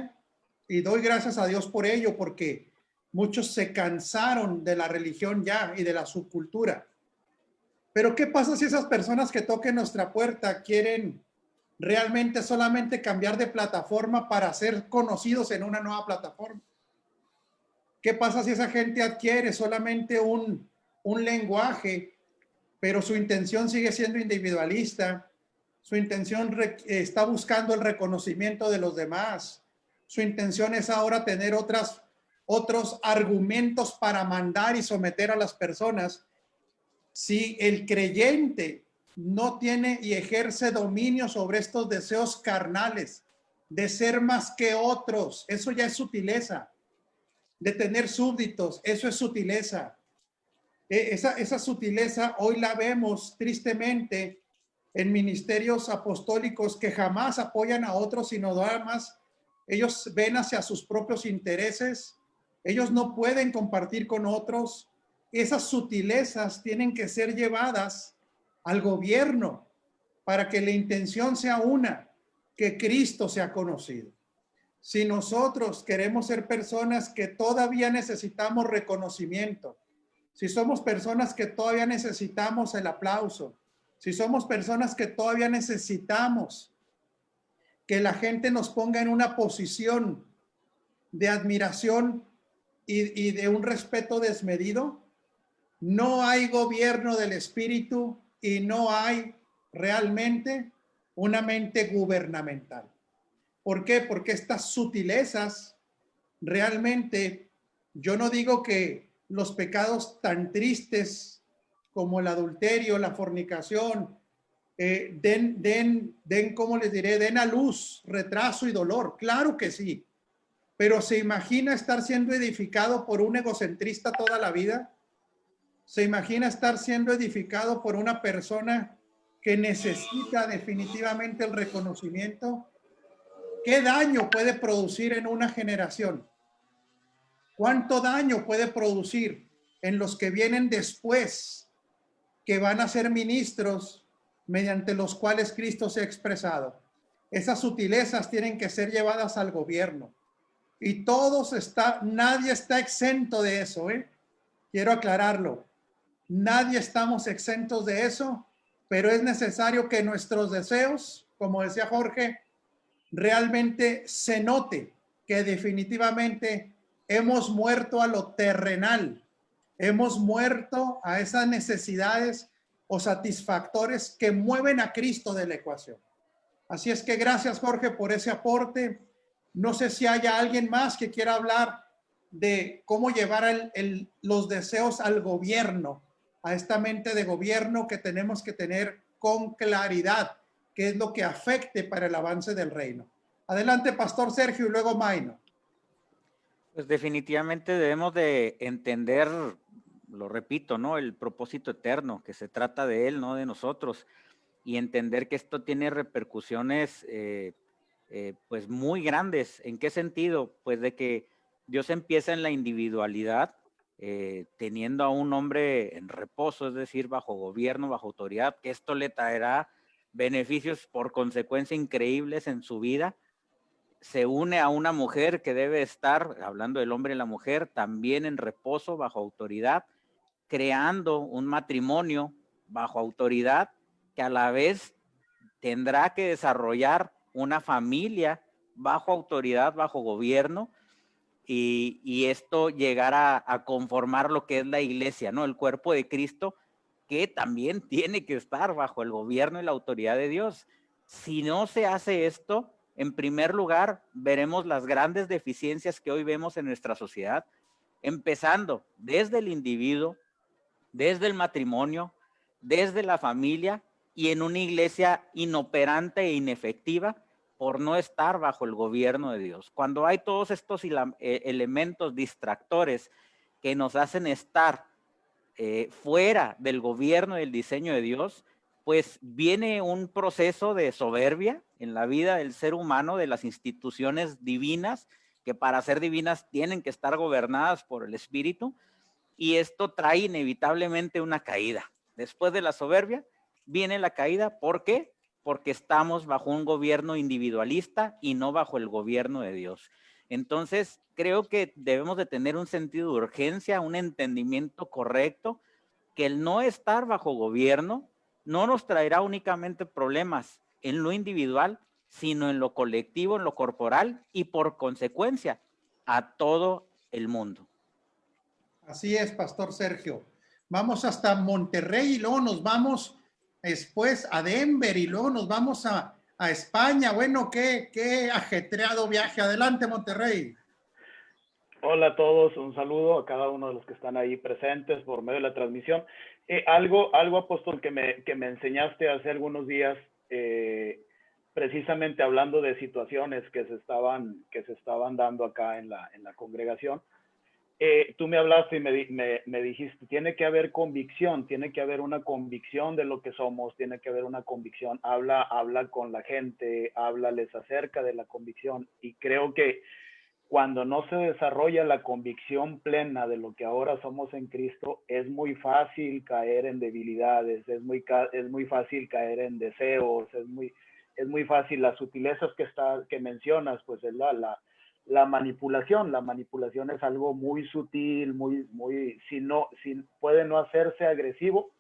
y doy gracias a Dios por ello, porque muchos se cansaron de la religión ya y de la subcultura. Pero ¿qué pasa si esas personas que toquen nuestra puerta quieren realmente solamente cambiar de plataforma para ser conocidos en una nueva plataforma? ¿Qué pasa si esa gente adquiere solamente un lenguaje pero su intención sigue siendo individualista. Su intención está buscando el reconocimiento de los demás. Su intención es ahora tener otros argumentos para mandar y someter a las personas. Si el creyente no tiene y ejerce dominio sobre estos deseos carnales, de ser más que otros, eso ya es sutileza. De tener súbditos, eso es sutileza. Esa sutileza hoy la vemos tristemente en ministerios apostólicos que jamás apoyan a otros, sino nada más ellos ven hacia sus propios intereses. Ellos no pueden compartir con otros. Esas sutilezas tienen que ser llevadas al gobierno para que la intención sea una, que Cristo sea conocido. Si nosotros queremos ser personas que todavía necesitamos reconocimiento, si somos personas que todavía necesitamos el aplauso, si somos personas que todavía necesitamos que la gente nos ponga en una posición de admiración y de un respeto desmedido, no hay gobierno del espíritu y no hay realmente una mente gubernamental. ¿Por qué? Porque estas sutilezas realmente, yo no digo que los pecados tan tristes como el adulterio, la fornicación, ¿cómo les diré? Den a luz retraso y dolor. Claro que sí. Pero ¿se imagina estar siendo edificado por un egocentrista toda la vida? ¿Se imagina estar siendo edificado por una persona que necesita definitivamente el reconocimiento? ¿Qué daño puede producir en una generación? ¿Cuánto daño puede producir en los que vienen después, que van a ser ministros mediante los cuales Cristo se ha expresado? Esas sutilezas tienen que ser llevadas al gobierno. Y nadie está exento de eso, ¿eh? Quiero aclararlo. Nadie estamos exentos de eso, pero es necesario que nuestros deseos, como decía Jorge, realmente se note que definitivamente hemos muerto a lo terrenal, hemos muerto a esas necesidades o satisfactores que mueven a Cristo de la ecuación. Así es que gracias, Jorge, por ese aporte. No sé si haya alguien más que quiera hablar de cómo llevar los deseos al gobierno, a esta mente de gobierno que tenemos que tener con claridad, que es lo que afecte para el avance del reino. Adelante, Pastor Sergio, y luego Maino. Pues definitivamente debemos de entender, lo repito, ¿no? El propósito eterno, que se trata de Él, no de nosotros, y entender que esto tiene repercusiones pues muy grandes. ¿En qué sentido? Pues de que Dios empieza en la individualidad, teniendo a un hombre en reposo, es decir, bajo gobierno, bajo autoridad, que esto le traerá beneficios por consecuencia increíbles en su vida. Se une a una mujer que debe estar, hablando del hombre y la mujer, también en reposo, bajo autoridad, creando un matrimonio bajo autoridad que a la vez tendrá que desarrollar una familia bajo autoridad, bajo gobierno, y esto llegará a conformar lo que es la iglesia, ¿no? El cuerpo de Cristo, que también tiene que estar bajo el gobierno y la autoridad de Dios. Si no se hace esto, en primer lugar, veremos las grandes deficiencias que hoy vemos en nuestra sociedad, empezando desde el individuo, desde el matrimonio, desde la familia y en una iglesia inoperante e inefectiva por no estar bajo el gobierno de Dios. Cuando hay todos estos elementos distractores que nos hacen estar fuera del gobierno y del diseño de Dios, pues viene un proceso de soberbia en la vida del ser humano, de las instituciones divinas, que para ser divinas tienen que estar gobernadas por el Espíritu, y esto trae inevitablemente una caída. Después de la soberbia viene la caída. ¿Por qué? Porque estamos bajo un gobierno individualista y no bajo el gobierno de Dios. Entonces, creo que debemos de tener un sentido de urgencia, un entendimiento correcto, que el no estar bajo gobierno no nos traerá únicamente problemas en lo individual, sino en lo colectivo, en lo corporal y por consecuencia a todo el mundo. Así es, Pastor Sergio. vamos hasta Monterrey y luego nos vamos después a Denver y luego nos vamos a España. Bueno, qué ajetreado viaje. Adelante, Monterrey. Hola a todos, un saludo a cada uno de los que están ahí presentes por medio de la transmisión. Algo apóstol, que me enseñaste hace algunos días, precisamente hablando de situaciones que se estaban dando acá en la congregación. Tú me hablaste y me dijiste, tiene que haber convicción, tiene que haber una convicción de lo que somos, tiene que haber una convicción. Habla con la gente, háblales acerca de la convicción. Y creo que cuando no se desarrolla la convicción plena de lo que ahora somos en Cristo, es muy fácil caer en debilidades, es muy fácil caer en deseos, es muy fácil las sutilezas que mencionas, pues es la manipulación. La manipulación es algo muy sutil, puede no hacerse agresivo,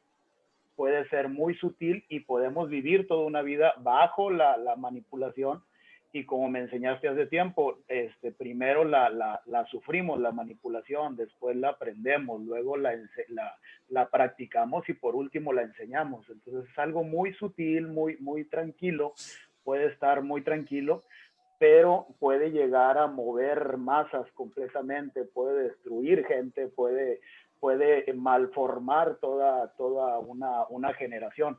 puede ser muy sutil y podemos vivir toda una vida bajo la manipulación. Y como me enseñaste hace tiempo, primero la sufrimos, la manipulación, después la aprendemos, luego la practicamos y por último la enseñamos. Entonces es algo muy sutil, muy tranquilo, puede estar muy tranquilo, pero puede llegar a mover masas completamente, puede destruir gente, puede malformar toda una generación.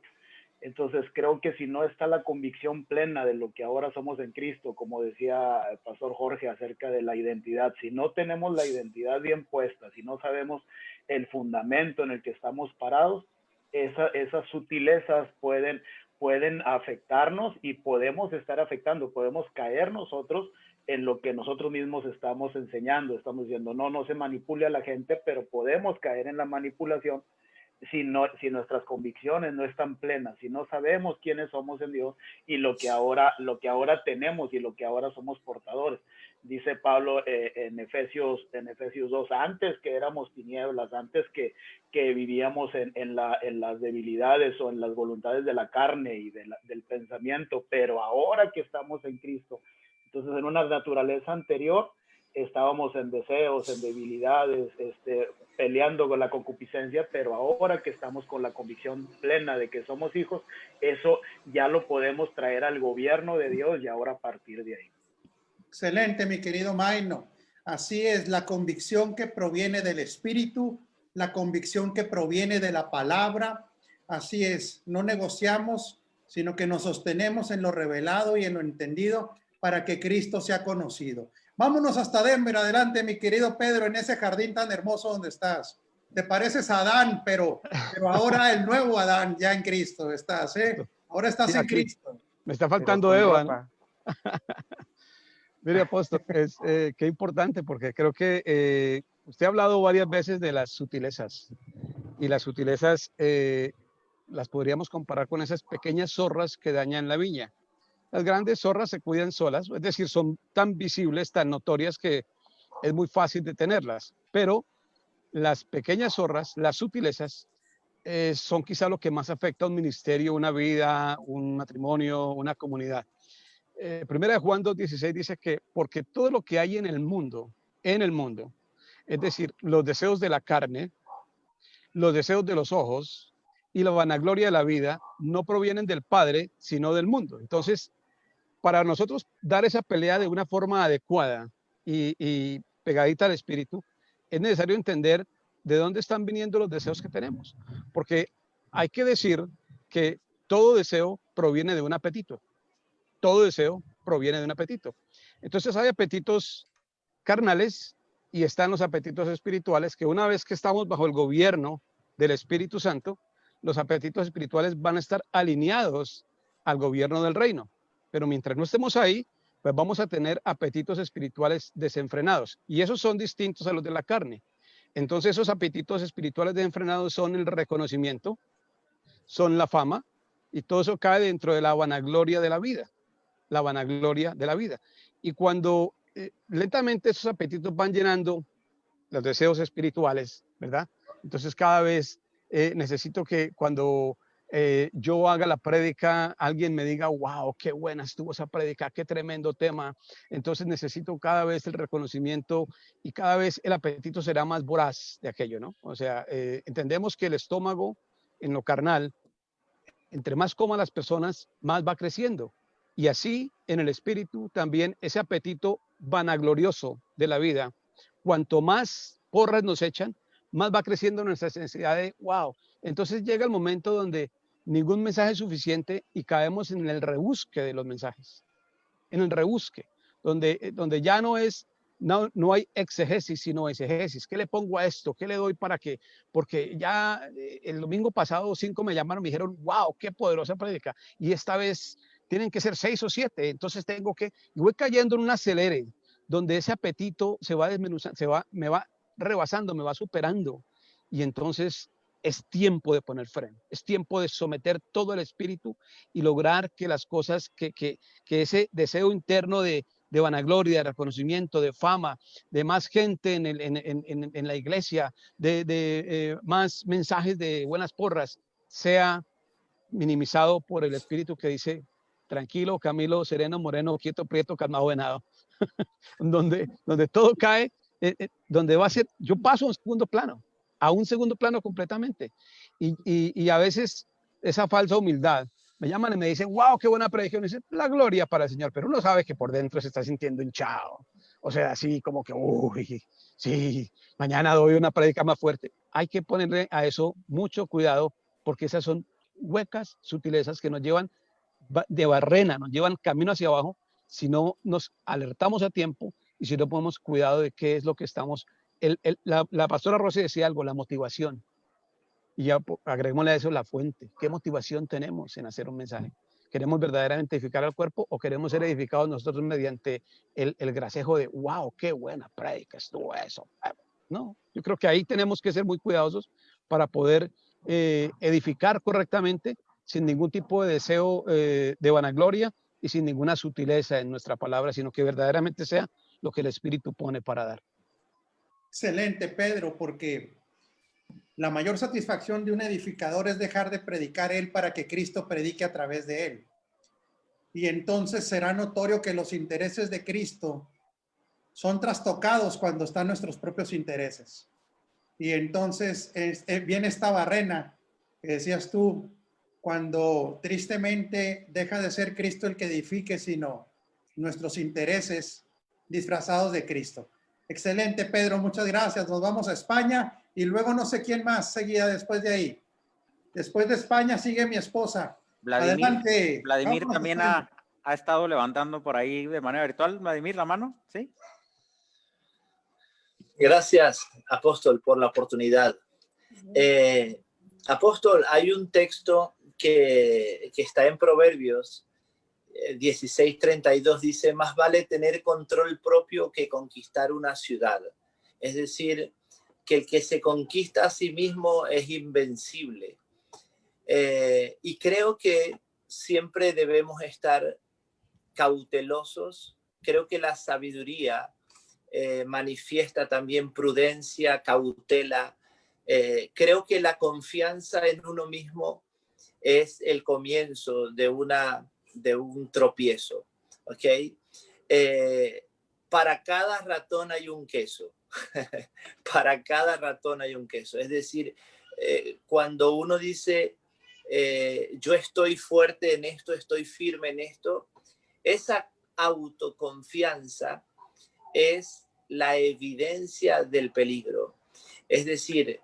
Entonces creo que si no está la convicción plena de lo que ahora somos en Cristo, como decía el pastor Jorge acerca de la identidad, si no tenemos la identidad bien puesta, si no sabemos el fundamento en el que estamos parados, esas sutilezas pueden afectarnos y podemos estar afectando, podemos caer nosotros en lo que nosotros mismos estamos enseñando. Estamos diciendo, no se manipule a la gente, pero podemos caer en la manipulación si nuestras convicciones no están plenas, si no sabemos quiénes somos en Dios y lo que ahora tenemos y lo que ahora somos portadores. Dice Pablo en Efesios 2, antes que éramos tinieblas, antes que vivíamos en las debilidades o en las voluntades de la carne y del pensamiento, pero ahora que estamos en Cristo, entonces en una naturaleza anterior estábamos en deseos, en debilidades, peleando con la concupiscencia, pero ahora que estamos con la convicción plena de que somos hijos, eso ya lo podemos traer al gobierno de Dios y ahora a partir de ahí. Excelente, mi querido Maino. Así es, la convicción que proviene del Espíritu, la convicción que proviene de la palabra. Así es, no negociamos, sino que nos sostenemos en lo revelado y en lo entendido para que Cristo sea conocido. Vámonos hasta Denver. Adelante, mi querido Pedro, en ese jardín tan hermoso donde estás. Te pareces a Adán, pero ahora el nuevo Adán, ya en Cristo estás, ¿eh? Ahora estás en Cristo. Me está faltando Eva, ¿no? Mire, apóstol, qué importante, porque creo que usted ha hablado varias veces de las sutilezas, y las sutilezas las podríamos comparar con esas pequeñas zorras que dañan la viña. Las grandes zorras se cuidan solas, es decir, son tan visibles, tan notorias que es muy fácil detenerlas, pero las pequeñas zorras, las sutilezas, son quizá lo que más afecta a un ministerio, una vida, un matrimonio, una comunidad. Primera de Juan 2:16 dice que porque todo lo que hay en el mundo, es decir, los deseos de la carne, los deseos de los ojos y la vanagloria de la vida, no provienen del Padre, sino del mundo. Entonces, para nosotros dar esa pelea de una forma adecuada y pegadita al Espíritu, es necesario entender de dónde están viniendo los deseos que tenemos. Porque hay que decir que todo deseo proviene de un apetito. Todo deseo proviene de un apetito. Entonces hay apetitos carnales y están los apetitos espirituales, que una vez que estamos bajo el gobierno del Espíritu Santo, los apetitos espirituales van a estar alineados al gobierno del reino. Pero mientras no estemos ahí, pues vamos a tener apetitos espirituales desenfrenados. Y esos son distintos a los de la carne. Entonces esos apetitos espirituales desenfrenados son el reconocimiento, son la fama, y todo eso cae dentro de la vanagloria de la vida. La vanagloria de la vida. Y cuando lentamente esos apetitos van llenando los deseos espirituales, ¿verdad? Entonces cada vez necesito que cuando yo haga la prédica, alguien me diga, wow, qué buena estuvo esa prédica, qué tremendo tema. Entonces necesito cada vez el reconocimiento y cada vez el apetito será más voraz de aquello, ¿no? O sea, entendemos que el estómago en lo carnal, entre más coman las personas, más va creciendo. Y así en el espíritu también ese apetito vanaglorioso de la vida, cuanto más porras nos echan, más va creciendo nuestra necesidad de wow. Entonces llega el momento donde ningún mensaje es suficiente y caemos en el rebusque de los mensajes, en el rebusque, donde ya no hay exegesis, sino exegesis. ¿Qué le pongo a esto? ¿Qué le doy para qué? Porque ya el domingo pasado 5 me llamaron, me dijeron, wow, qué poderosa prédica. Y esta vez tienen que ser 6 o 7. Entonces tengo que, y voy cayendo en un acelere, donde ese apetito se va desmenuzando, me va rebasando, me va superando. Y entonces es tiempo de poner freno, es tiempo de someter todo el espíritu y lograr que las cosas, que ese deseo interno de vanagloria, de reconocimiento, de fama, de más gente en la iglesia, de más mensajes de buenas porras, sea minimizado por el espíritu que dice, tranquilo, Camilo, sereno, moreno, quieto, prieto, calmado, venado, donde todo cae, donde va a ser, yo paso a un segundo plano completamente. Y a veces esa falsa humildad, me llaman y me dicen, wow, qué buena predicación. Y dicen, la gloria para el Señor, pero uno sabe que por dentro se está sintiendo hinchado. O sea, así como que, uy, sí, mañana doy una predica más fuerte. Hay que ponerle a eso mucho cuidado, porque esas son huecas sutilezas que nos llevan de barrena, nos llevan camino hacia abajo, si no nos alertamos a tiempo y si no ponemos cuidado de qué es lo que estamos. La pastora Rosy decía algo, la motivación. Y ya agreguémosle a eso la fuente. ¿Qué motivación tenemos en hacer un mensaje? ¿Queremos verdaderamente edificar al cuerpo o queremos ser edificados nosotros mediante el gracejo de, wow, qué buena prédica estuvo eso? No, yo creo que ahí tenemos que ser muy cuidadosos para poder edificar correctamente sin ningún tipo de deseo de vanagloria y sin ninguna sutileza en nuestra palabra, sino que verdaderamente sea lo que el Espíritu pone para dar. Excelente, Pedro, porque la mayor satisfacción de un edificador es dejar de predicar él para que Cristo predique a través de él. Y entonces será notorio que los intereses de Cristo son trastocados cuando están nuestros propios intereses. Y entonces viene esta barrena que decías tú, cuando tristemente deja de ser Cristo el que edifique, sino nuestros intereses disfrazados de Cristo. Excelente, Pedro, muchas gracias. Nos vamos a España y luego no sé quién más seguía después de ahí. Después de España sigue mi esposa. Adelante. Vladimir también ha estado levantando por ahí de manera virtual. Vladimir, la mano, ¿sí? Gracias, apóstol, por la oportunidad. Apóstol, hay un texto que está en Proverbios 16:32, dice, más vale tener control propio que conquistar una ciudad. Es decir, que el que se conquista a sí mismo es invencible. Y creo que siempre debemos estar cautelosos. Creo que la sabiduría manifiesta también prudencia, cautela. Creo que la confianza en uno mismo es el comienzo de un tropiezo, ¿ok? Para cada ratón hay un queso. Para cada ratón hay un queso. Es decir, cuando uno dice, yo estoy fuerte en esto, estoy firme en esto, esa autoconfianza es la evidencia del peligro. Es decir,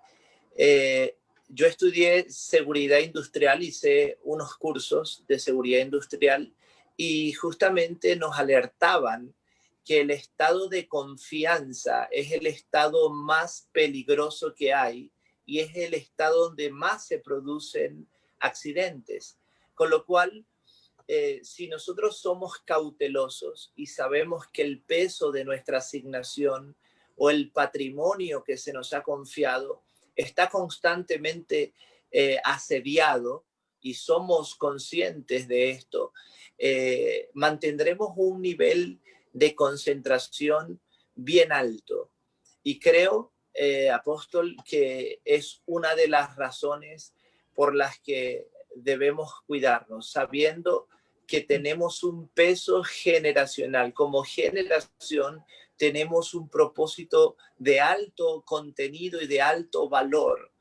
yo estudié seguridad industrial, hice unos cursos de seguridad industrial y justamente nos alertaban que el estado de confianza es el estado más peligroso que hay y es el estado donde más se producen accidentes. Con lo cual, si nosotros somos cautelosos y sabemos que el peso de nuestra asignación o el patrimonio que se nos ha confiado está constantemente asediado y somos conscientes de esto, mantendremos un nivel de concentración bien alto. Y creo, apóstol, que es una de las razones por las que debemos cuidarnos, sabiendo que tenemos un peso generacional. Como generación tenemos un propósito de alto contenido y de alto valor.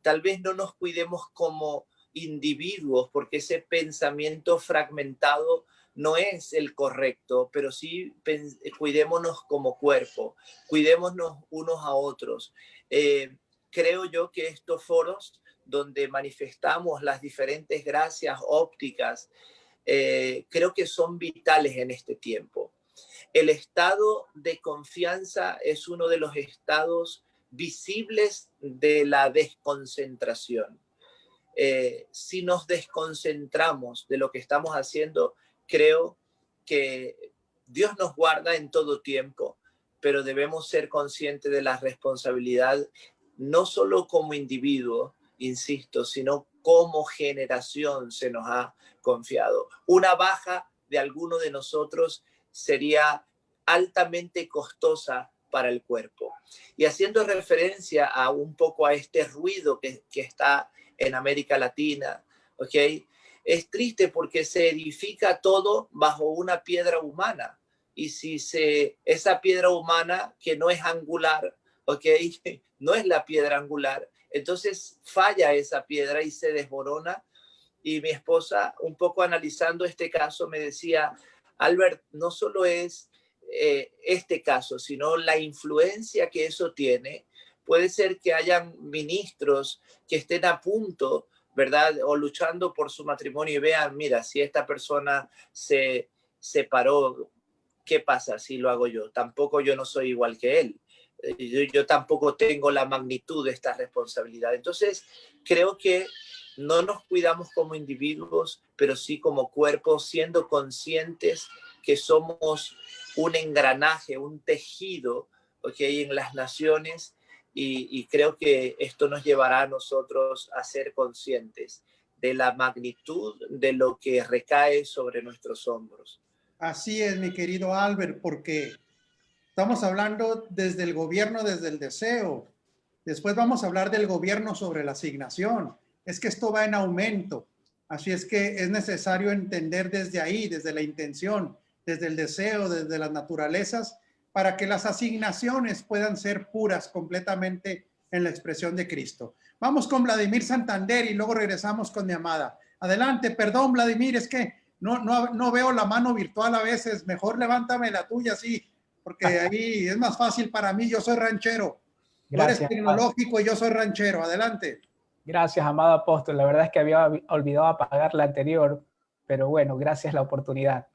Tal vez no nos cuidemos como individuos, porque ese pensamiento fragmentado no es el correcto, pero sí cuidémonos como cuerpo, cuidémonos unos a otros. Creo yo que estos foros donde manifestamos las diferentes gracias ópticas, creo que son vitales en este tiempo. El estado de confianza es uno de los estados visibles de la desconcentración. Si nos desconcentramos de lo que estamos haciendo, creo que Dios nos guarda en todo tiempo, pero debemos ser conscientes de la responsabilidad, no solo como individuo, insisto, sino como generación se nos ha confiado. Una baja de alguno de nosotros sería altamente costosa para el cuerpo. Y haciendo referencia a un poco a este ruido que está en América Latina, ¿ok? Es triste porque se edifica todo bajo una piedra humana. Y si esa piedra humana que no es angular, ¿ok? No es la piedra angular, entonces falla esa piedra y se desmorona. Y mi esposa, un poco analizando este caso, me decía, Albert, no solo es este caso, sino la influencia que eso tiene. Puede ser que hayan ministros que estén a punto, ¿verdad? O luchando por su matrimonio y vean, mira, si esta persona se separó, ¿qué pasa si lo hago yo? Tampoco yo no soy igual que él. Yo tampoco tengo la magnitud de esta responsabilidad. Entonces, creo que no nos cuidamos como individuos, pero sí como cuerpo, siendo conscientes que somos un engranaje, un tejido, ¿okay? En las naciones, y creo que esto nos llevará a nosotros a ser conscientes de la magnitud de lo que recae sobre nuestros hombros. Así es, mi querido Albert, porque estamos hablando desde el gobierno, desde el deseo. Después vamos a hablar del gobierno sobre la asignación. Es que esto va en aumento. Así es que es necesario entender desde ahí, desde la intención, desde el deseo, desde las naturalezas, para que las asignaciones puedan ser puras completamente en la expresión de Cristo. Vamos con Vladimir Santander y luego regresamos con mi amada. Adelante, perdón, Vladimir, es que no veo la mano virtual a veces. Mejor levántame la tuya, sí, porque ahí es más fácil para mí. Yo soy ranchero. Gracias. Tú eres tecnológico y yo soy ranchero. Adelante. Gracias, amado apóstol. La verdad es que había olvidado apagar la anterior, pero bueno, gracias la oportunidad.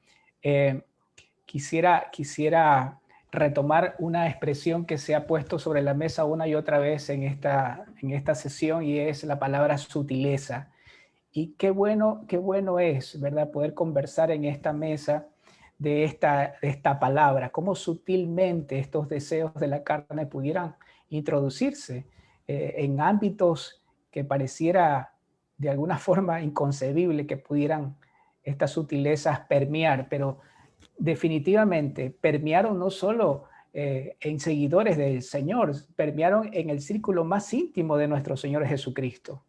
Quisiera retomar una expresión que se ha puesto sobre la mesa una y otra vez en esta sesión, y es la palabra sutileza. Y qué bueno es, ¿verdad?, poder conversar en esta mesa de esta palabra, cómo sutilmente estos deseos de la carne pudieran introducirse en ámbitos que pareciera de alguna forma inconcebible que pudieran estas sutilezas permear, pero definitivamente permearon no solo en seguidores del Señor, permearon en el círculo más íntimo de nuestro Señor Jesucristo.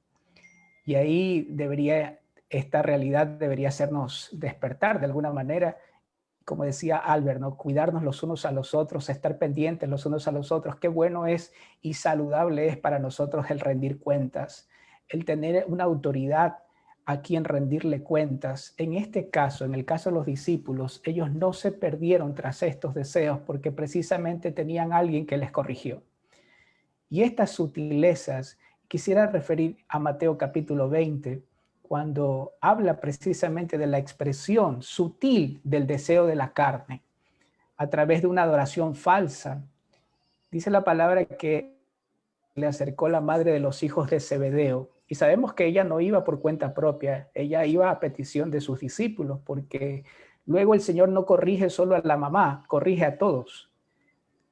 Y ahí esta realidad debería hacernos despertar de alguna manera, como decía Albert, ¿no? Cuidarnos los unos a los otros, estar pendientes los unos a los otros. Qué bueno es y saludable es para nosotros el rendir cuentas, el tener una autoridad a quien rendirle cuentas. En este caso, en el caso de los discípulos, ellos no se perdieron tras estos deseos porque precisamente tenían a alguien que les corrigió. Y estas sutilezas, quisiera referir a Mateo capítulo 20, cuando habla precisamente de la expresión sutil del deseo de la carne a través de una adoración falsa. Dice la palabra que le acercó la madre de los hijos de Zebedeo, y sabemos que ella no iba por cuenta propia, ella iba a petición de sus discípulos, porque luego el Señor no corrige solo a la mamá, corrige a todos.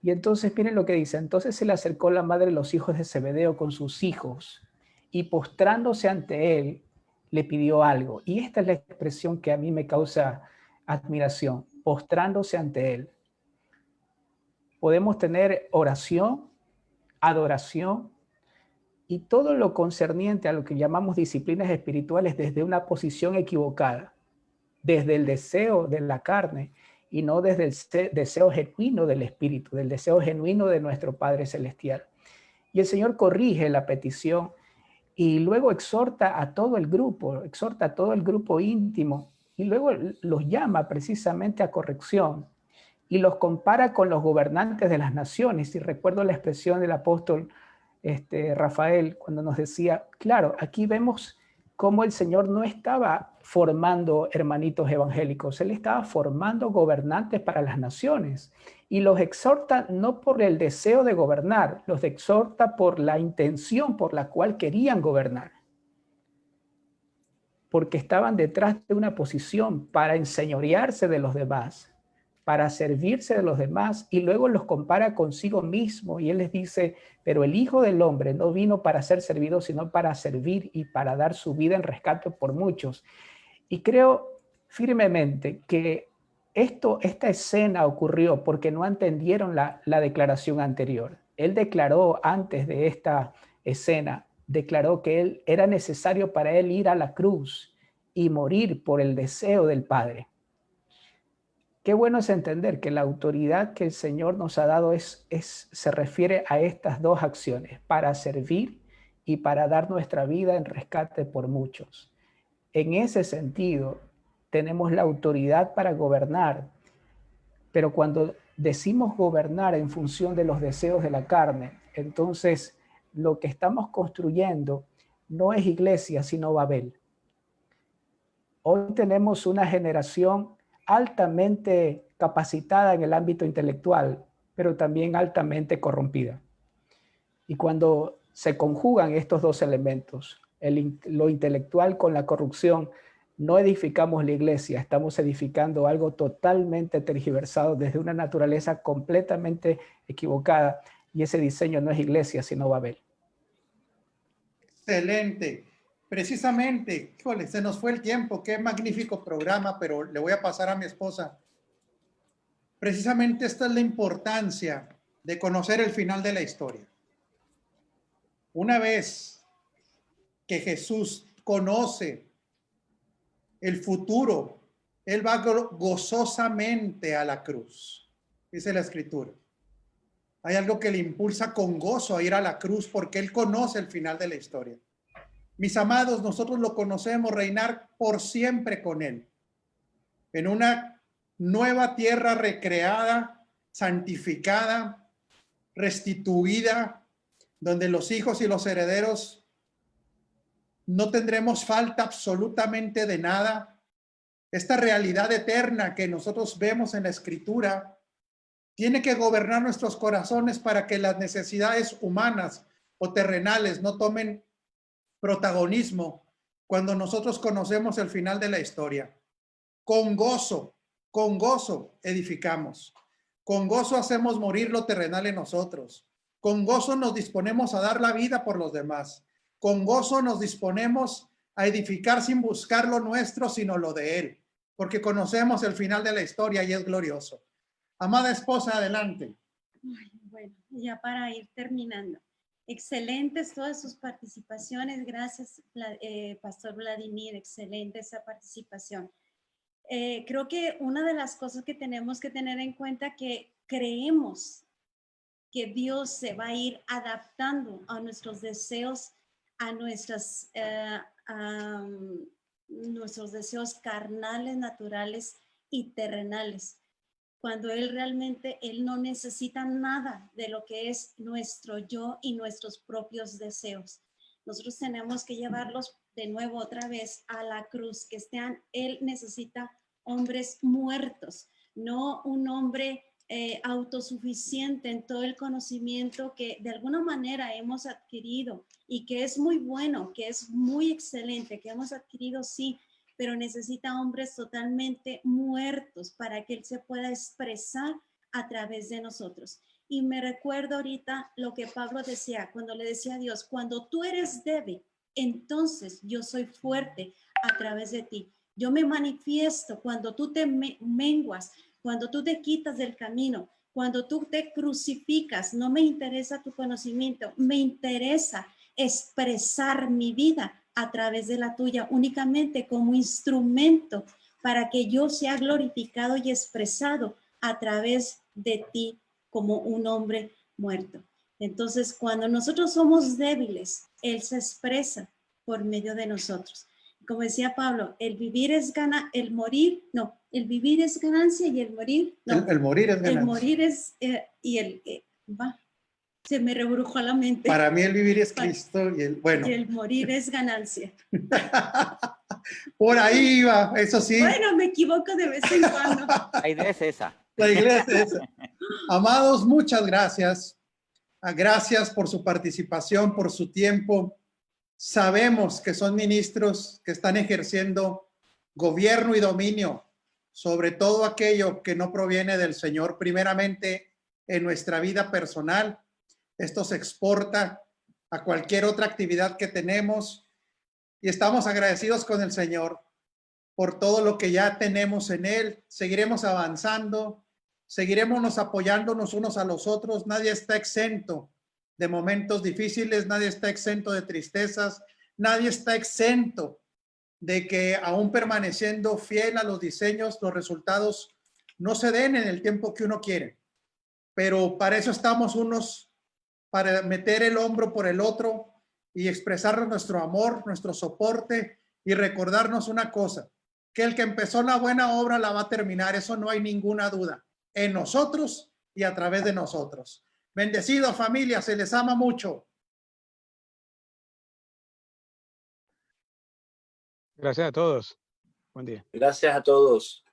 Y entonces miren lo que dice: entonces se le acercó la madre de los hijos de Zebedeo con sus hijos, y postrándose ante él, le pidió algo. Y esta es la expresión que a mí me causa admiración: postrándose ante él. Podemos tener oración, adoración, y todo lo concerniente a lo que llamamos disciplinas espirituales desde una posición equivocada, desde el deseo de la carne y no desde el deseo genuino del Espíritu, del deseo genuino de nuestro Padre Celestial. Y el Señor corrige la petición y luego exhorta a todo el grupo íntimo, y luego los llama precisamente a corrección y los compara con los gobernantes de las naciones. Y recuerdo la expresión del apóstol Rafael cuando nos decía, claro, aquí vemos cómo el Señor no estaba formando hermanitos evangélicos, Él estaba formando gobernantes para las naciones, y los exhorta no por el deseo de gobernar, los exhorta por la intención por la cual querían gobernar, porque estaban detrás de una posición para enseñorearse de los demás, para servirse de los demás, y luego los compara consigo mismo, y Él les dice, pero el Hijo del Hombre no vino para ser servido, sino para servir y para dar su vida en rescate por muchos. Y creo firmemente que esta escena ocurrió porque no entendieron la declaración anterior. Él declaró antes de esta escena, declaró que era necesario para él ir a la cruz y morir por el deseo del Padre. Qué bueno es entender que la autoridad que el Señor nos ha dado se refiere a estas dos acciones, para servir y para dar nuestra vida en rescate por muchos. En ese sentido, tenemos la autoridad para gobernar, pero cuando decimos gobernar en función de los deseos de la carne, entonces lo que estamos construyendo no es iglesia, sino Babel. Hoy tenemos una generación altamente capacitada en el ámbito intelectual, pero también altamente corrompida. Y cuando se conjugan estos dos elementos, lo intelectual con la corrupción, no edificamos la iglesia, estamos edificando algo totalmente tergiversado desde una naturaleza completamente equivocada, y ese diseño no es iglesia, sino Babel. Excelente. Precisamente, híjole, se nos fue el tiempo, qué magnífico programa, pero le voy a pasar a mi esposa. Precisamente esta es la importancia de conocer el final de la historia. Una vez que Jesús conoce el futuro, Él va gozosamente a la cruz, dice la Escritura. Hay algo que le impulsa con gozo a ir a la cruz porque Él conoce el final de la historia. Mis amados, nosotros lo conocemos, reinar por siempre con Él, en una nueva tierra recreada, santificada, restituida, donde los hijos y los herederos no tendremos falta absolutamente de nada. Esta realidad eterna que nosotros vemos en la Escritura tiene que gobernar nuestros corazones para que las necesidades humanas o terrenales no tomen protagonismo cuando nosotros conocemos el final de la historia. Con gozo edificamos. Con gozo hacemos morir lo terrenal en nosotros. Con gozo nos disponemos a dar la vida por los demás. Con gozo nos disponemos a edificar sin buscar lo nuestro, sino lo de Él, porque conocemos el final de la historia y es glorioso. Amada esposa, adelante. Bueno, ya para ir terminando. Excelentes todas sus participaciones. Gracias, Pastor Vladimir. Excelente esa participación. Creo que una de las cosas que tenemos que tener en cuenta que creemos que Dios se va a ir adaptando a nuestros deseos, a nuestros deseos carnales, naturales y terrenales. Cuando Él no necesita nada de lo que es nuestro yo y nuestros propios deseos. Nosotros tenemos que llevarlos de nuevo otra vez a la cruz, que Él necesita hombres muertos, no un hombre autosuficiente en todo el conocimiento que de alguna manera hemos adquirido y que es muy bueno, que es muy excelente, que hemos adquirido, sí, pero necesita hombres totalmente muertos para que Él se pueda expresar a través de nosotros. Y me recuerdo ahorita lo que Pablo decía, cuando le decía a Dios, cuando tú eres débil, entonces yo soy fuerte a través de ti. Yo me manifiesto cuando tú te menguas, cuando tú te quitas del camino, cuando tú te crucificas. No me interesa tu conocimiento, me interesa expresar mi vida a través de la tuya, únicamente como instrumento para que yo sea glorificado y expresado a través de ti como un hombre muerto. Entonces, cuando nosotros somos débiles, Él se expresa por medio de nosotros. Como decía Pablo, el vivir es el morir, no, el vivir es ganancia y el morir, no. El morir es ganancia. El morir es, se me rebrujó la mente. Para mí el vivir es Cristo y y el morir es ganancia. Por ahí iba, eso sí. Bueno, me equivoco de vez en cuando. La idea es esa. La iglesia es esa. Amados, muchas gracias. Gracias por su participación, por su tiempo. Sabemos que son ministros que están ejerciendo gobierno y dominio sobre todo aquello que no proviene del Señor, primeramente en nuestra vida personal. Esto se exporta a cualquier otra actividad que tenemos y estamos agradecidos con el Señor por todo lo que ya tenemos en Él. Seguiremos avanzando, seguiremos apoyándonos unos a los otros. Nadie está exento de momentos difíciles, nadie está exento de tristezas, nadie está exento de que aún permaneciendo fiel a los diseños, los resultados no se den en el tiempo que uno quiere. Pero para eso estamos unos, para meter el hombro por el otro y expresarnos nuestro amor, nuestro soporte y recordarnos una cosa, que el que empezó la buena obra la va a terminar, eso no hay ninguna duda, en nosotros y a través de nosotros. Bendecido familia, se les ama mucho. Gracias a todos. Buen día. Gracias a todos.